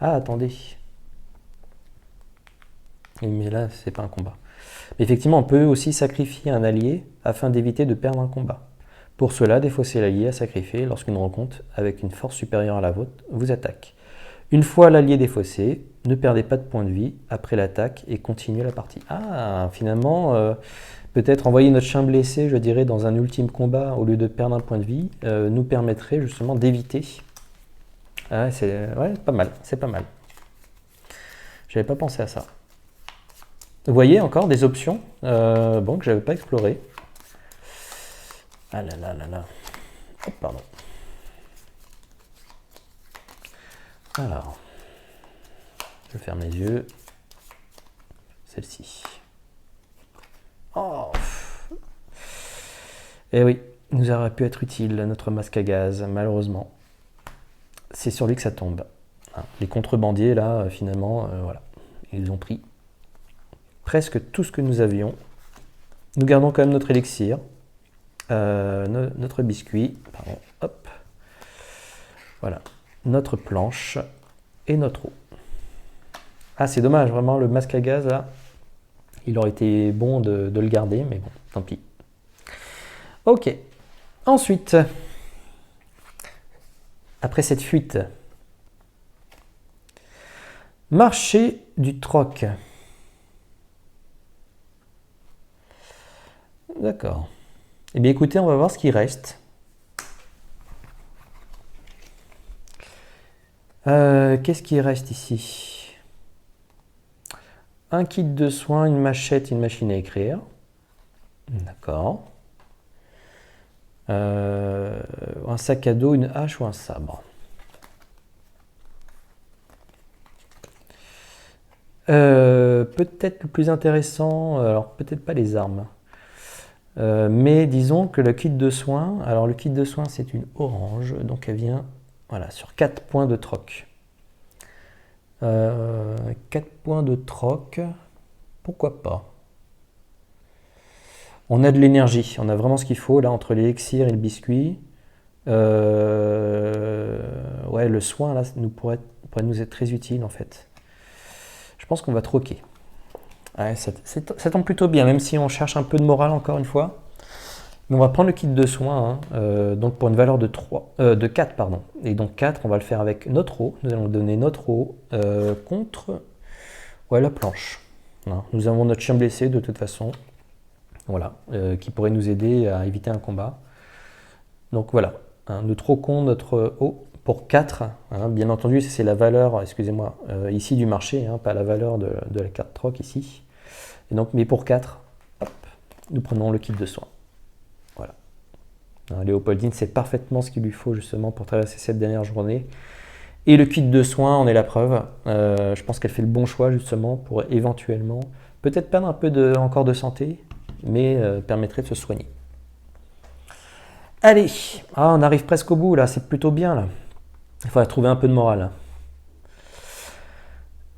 Ah, attendez. Mais là, c'est pas un combat. Mais effectivement, on peut aussi sacrifier un allié afin d'éviter de perdre un combat. Pour cela, défausser l'allié à sacrifier lorsqu'une rencontre avec une force supérieure à la vôtre vous attaque. Une fois l'allié défaussé, ne perdez pas de points de vie après l'attaque et continuez la partie. Ah, finalement, peut-être envoyer notre chien blessé, je dirais, dans un ultime combat au lieu de perdre un point de vie, nous permettrait justement d'éviter. Ah, c'est pas mal, c'est pas mal. J'avais pas pensé à ça. Vous voyez encore des options bon, que j'avais pas explorées. Ah là là là là. Oh, pardon. Alors, je ferme les yeux. Celle-ci. Oh. Eh oui, nous aurait pu être utile notre masque à gaz, malheureusement. C'est sur lui que ça tombe. Les contrebandiers, là, finalement, voilà. Ils ont pris presque tout ce que nous avions. Nous gardons quand même notre élixir, notre biscuit, pardon, hop. Voilà, notre planche et notre eau. Ah, c'est dommage, vraiment, le masque à gaz, là, il aurait été bon de le garder, mais bon, tant pis. Ok, ensuite, après cette fuite, marché du troc. D'accord. Eh bien, écoutez, on va voir ce qui reste. Qu'est-ce qui reste ici? Un kit de soins, une machette, une machine à écrire. D'accord. Un sac à dos, une hache ou un sabre. Peut-être le plus intéressant, alors peut-être pas les armes. Mais disons que le kit de soins, alors le kit de soins c'est une orange, donc elle vient voilà, sur 4 points de troc. 4 points de troc, pourquoi pas? On a de l'énergie, on a vraiment ce qu'il faut là entre l'élixir et le biscuit. Ouais, le soin là pourrait nous être très utile en fait. Je pense qu'on va troquer. Ouais, ça tombe plutôt bien, même si on cherche un peu de morale encore une fois. Mais on va prendre le kit de soins, donc pour une valeur de 4, pardon. Et donc 4, on va le faire avec notre eau. Nous allons donner notre eau contre la planche. Voilà. Nous avons notre chien blessé de toute façon, voilà, qui pourrait nous aider à éviter un combat. Donc voilà, nous troquons notre eau pour 4. Bien entendu, c'est la valeur, excusez-moi, ici du marché, pas la valeur de la carte troc ici. Et donc, mais pour 4, hop, nous prenons le kit de soins. Voilà. Léopoldine sait parfaitement ce qu'il lui faut justement pour traverser cette dernière journée. Et le kit de soins en est la preuve. Je pense qu'elle fait le bon choix justement pour éventuellement, peut-être perdre un peu encore de santé, mais permettrait de se soigner. Allez, on arrive presque au bout là, c'est plutôt bien là. Il faudrait trouver un peu de morale.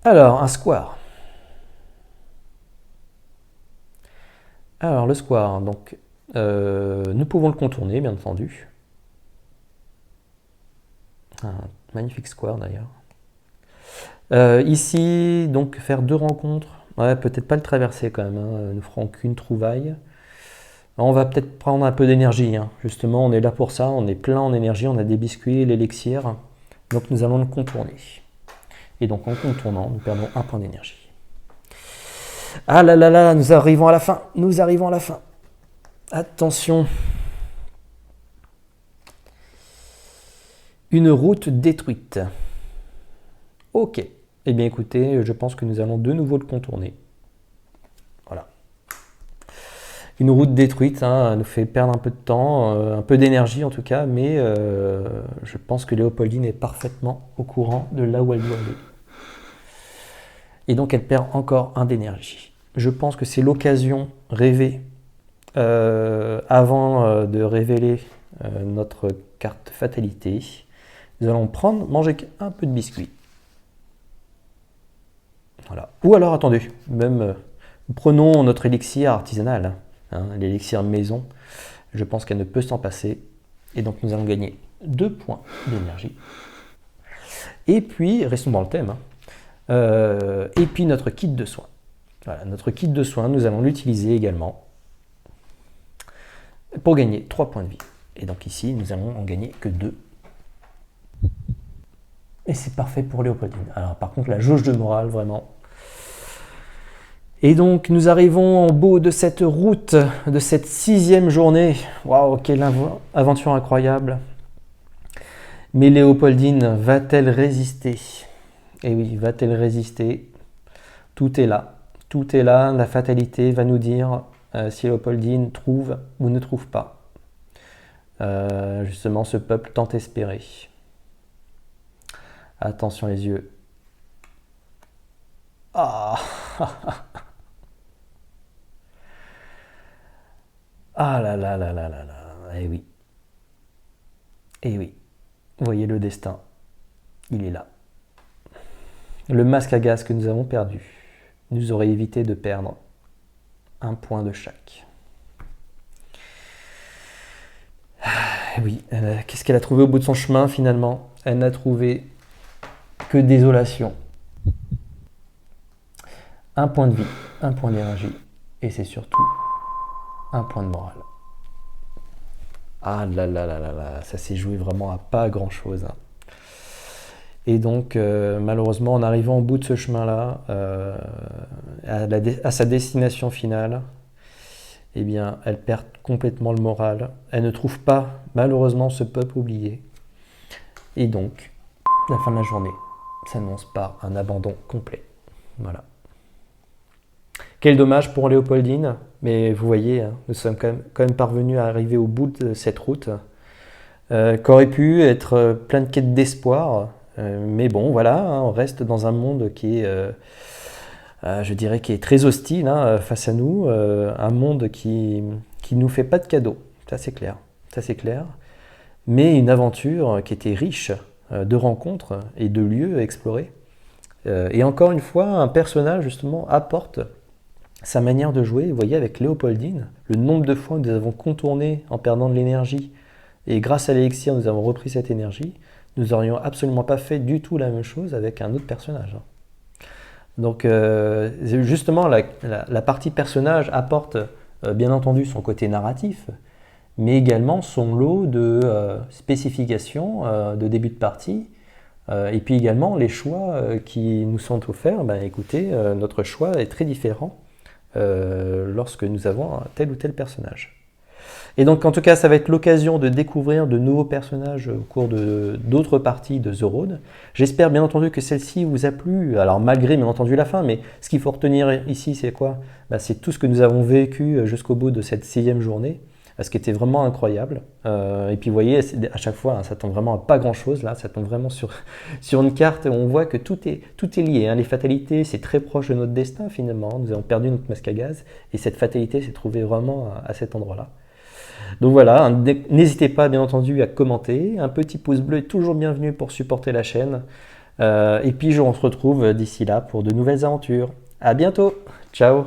Alors, un square. Alors, le square, donc, nous pouvons le contourner, bien entendu. Un magnifique square d'ailleurs. Ici, donc, faire 2 rencontres. Ouais, peut-être pas le traverser quand même, nous ferons qu'une trouvaille. On va peut-être prendre un peu d'énergie, justement, on est là pour ça, on est plein en énergie, on a des biscuits, l'élixir, donc nous allons le contourner. Et donc en contournant, nous perdons 1 point d'énergie. Ah là là là, nous arrivons à la fin, Attention. Une route détruite. Ok. Eh bien écoutez, je pense que nous allons de nouveau le contourner. Voilà. Une route détruite nous fait perdre un peu de temps, un peu d'énergie en tout cas, mais je pense que Léopoldine est parfaitement au courant de là où elle doit aller. Et donc elle perd encore 1 d'énergie. Je pense que c'est l'occasion rêvée avant de révéler notre carte fatalité. Nous allons manger un peu de biscuit. Voilà. Ou alors, attendez, même Prenons notre élixir artisanal, hein, l'élixir maison. Je pense qu'elle ne peut s'en passer. Et donc nous allons gagner 2 points d'énergie. Et puis, restons dans le thème, hein, et puis notre kit de soins. Voilà, notre kit de soins, nous allons l'utiliser également pour gagner 3 points de vie. Et donc ici, nous allons en gagner que 2. Et c'est parfait pour Léopoldine. Alors par contre, la jauge de morale, vraiment. Et donc, nous arrivons au bout de cette route, de cette 6e journée. Waouh, quelle aventure incroyable. Mais Léopoldine va-t-elle résister? Eh oui, va-t-elle résister? Tout est là. Tout est là. La fatalité va nous dire si Léopoldine trouve ou ne trouve pas. Justement, ce peuple tant espéré. Attention les yeux. Ah Ah là là là là là là. Eh oui. Eh oui. Vous voyez le destin. Il est là. Le masque à gaz que nous avons perdu nous aurait évité de perdre 1 point de chaque. Oui, qu'est-ce qu'elle a trouvé au bout de son chemin finalement? Elle n'a trouvé que désolation. 1 point de vie, 1 point d'énergie, et c'est surtout 1 point de morale. Ah là là là là là, ça s'est joué vraiment à pas grand chose. Hein. Et donc, malheureusement, en arrivant au bout de ce chemin-là, à sa destination finale, eh bien, elle perd complètement le moral. Elle ne trouve pas, malheureusement, ce peuple oublié. Et donc, la fin de la journée s'annonce par un abandon complet. Voilà. Quel dommage pour Léopoldine, mais vous voyez, hein, nous sommes quand même parvenus à arriver au bout de cette route, qu'aurait pu être plein de quêtes d'espoir, mais bon, voilà, hein, on reste dans un monde qui est, je dirais, qui est très hostile hein, face à nous, un monde qui nous fait pas de cadeaux, ça c'est clair, mais une aventure qui était riche de rencontres et de lieux à explorer. Et encore une fois, un personnage justement apporte sa manière de jouer. Vous voyez avec Léopoldine, le nombre de fois où nous avons contourné en perdant de l'énergie, et grâce à l'élixir nous avons repris cette énergie, nous n'aurions absolument pas fait du tout la même chose avec un autre personnage. Donc justement la partie personnage apporte bien entendu son côté narratif, mais également son lot de spécifications de début de partie, et puis également les choix qui nous sont offerts. Ben, écoutez, notre choix est très différent lorsque nous avons un tel ou tel personnage. Et donc en tout cas ça va être l'occasion de découvrir de nouveaux personnages au cours d'autres parties de The Road. J'espère bien entendu que celle-ci vous a plu, alors malgré bien entendu la fin, mais ce qu'il faut retenir ici c'est quoi? C'est tout ce que nous avons vécu jusqu'au bout de cette 6e journée, ce qui était vraiment incroyable. Et puis vous voyez, à chaque fois, hein, ça tombe vraiment à pas grand-chose, là, ça tombe vraiment sur une carte, on voit que tout est lié. Hein. Les fatalités, c'est très proche de notre destin finalement, nous avons perdu notre masque à gaz, et cette fatalité s'est trouvée vraiment à cet endroit-là. Donc voilà, n'hésitez pas bien entendu à commenter, un petit pouce bleu est toujours bienvenu pour supporter la chaîne, et puis on se retrouve d'ici là pour de nouvelles aventures. À bientôt, ciao.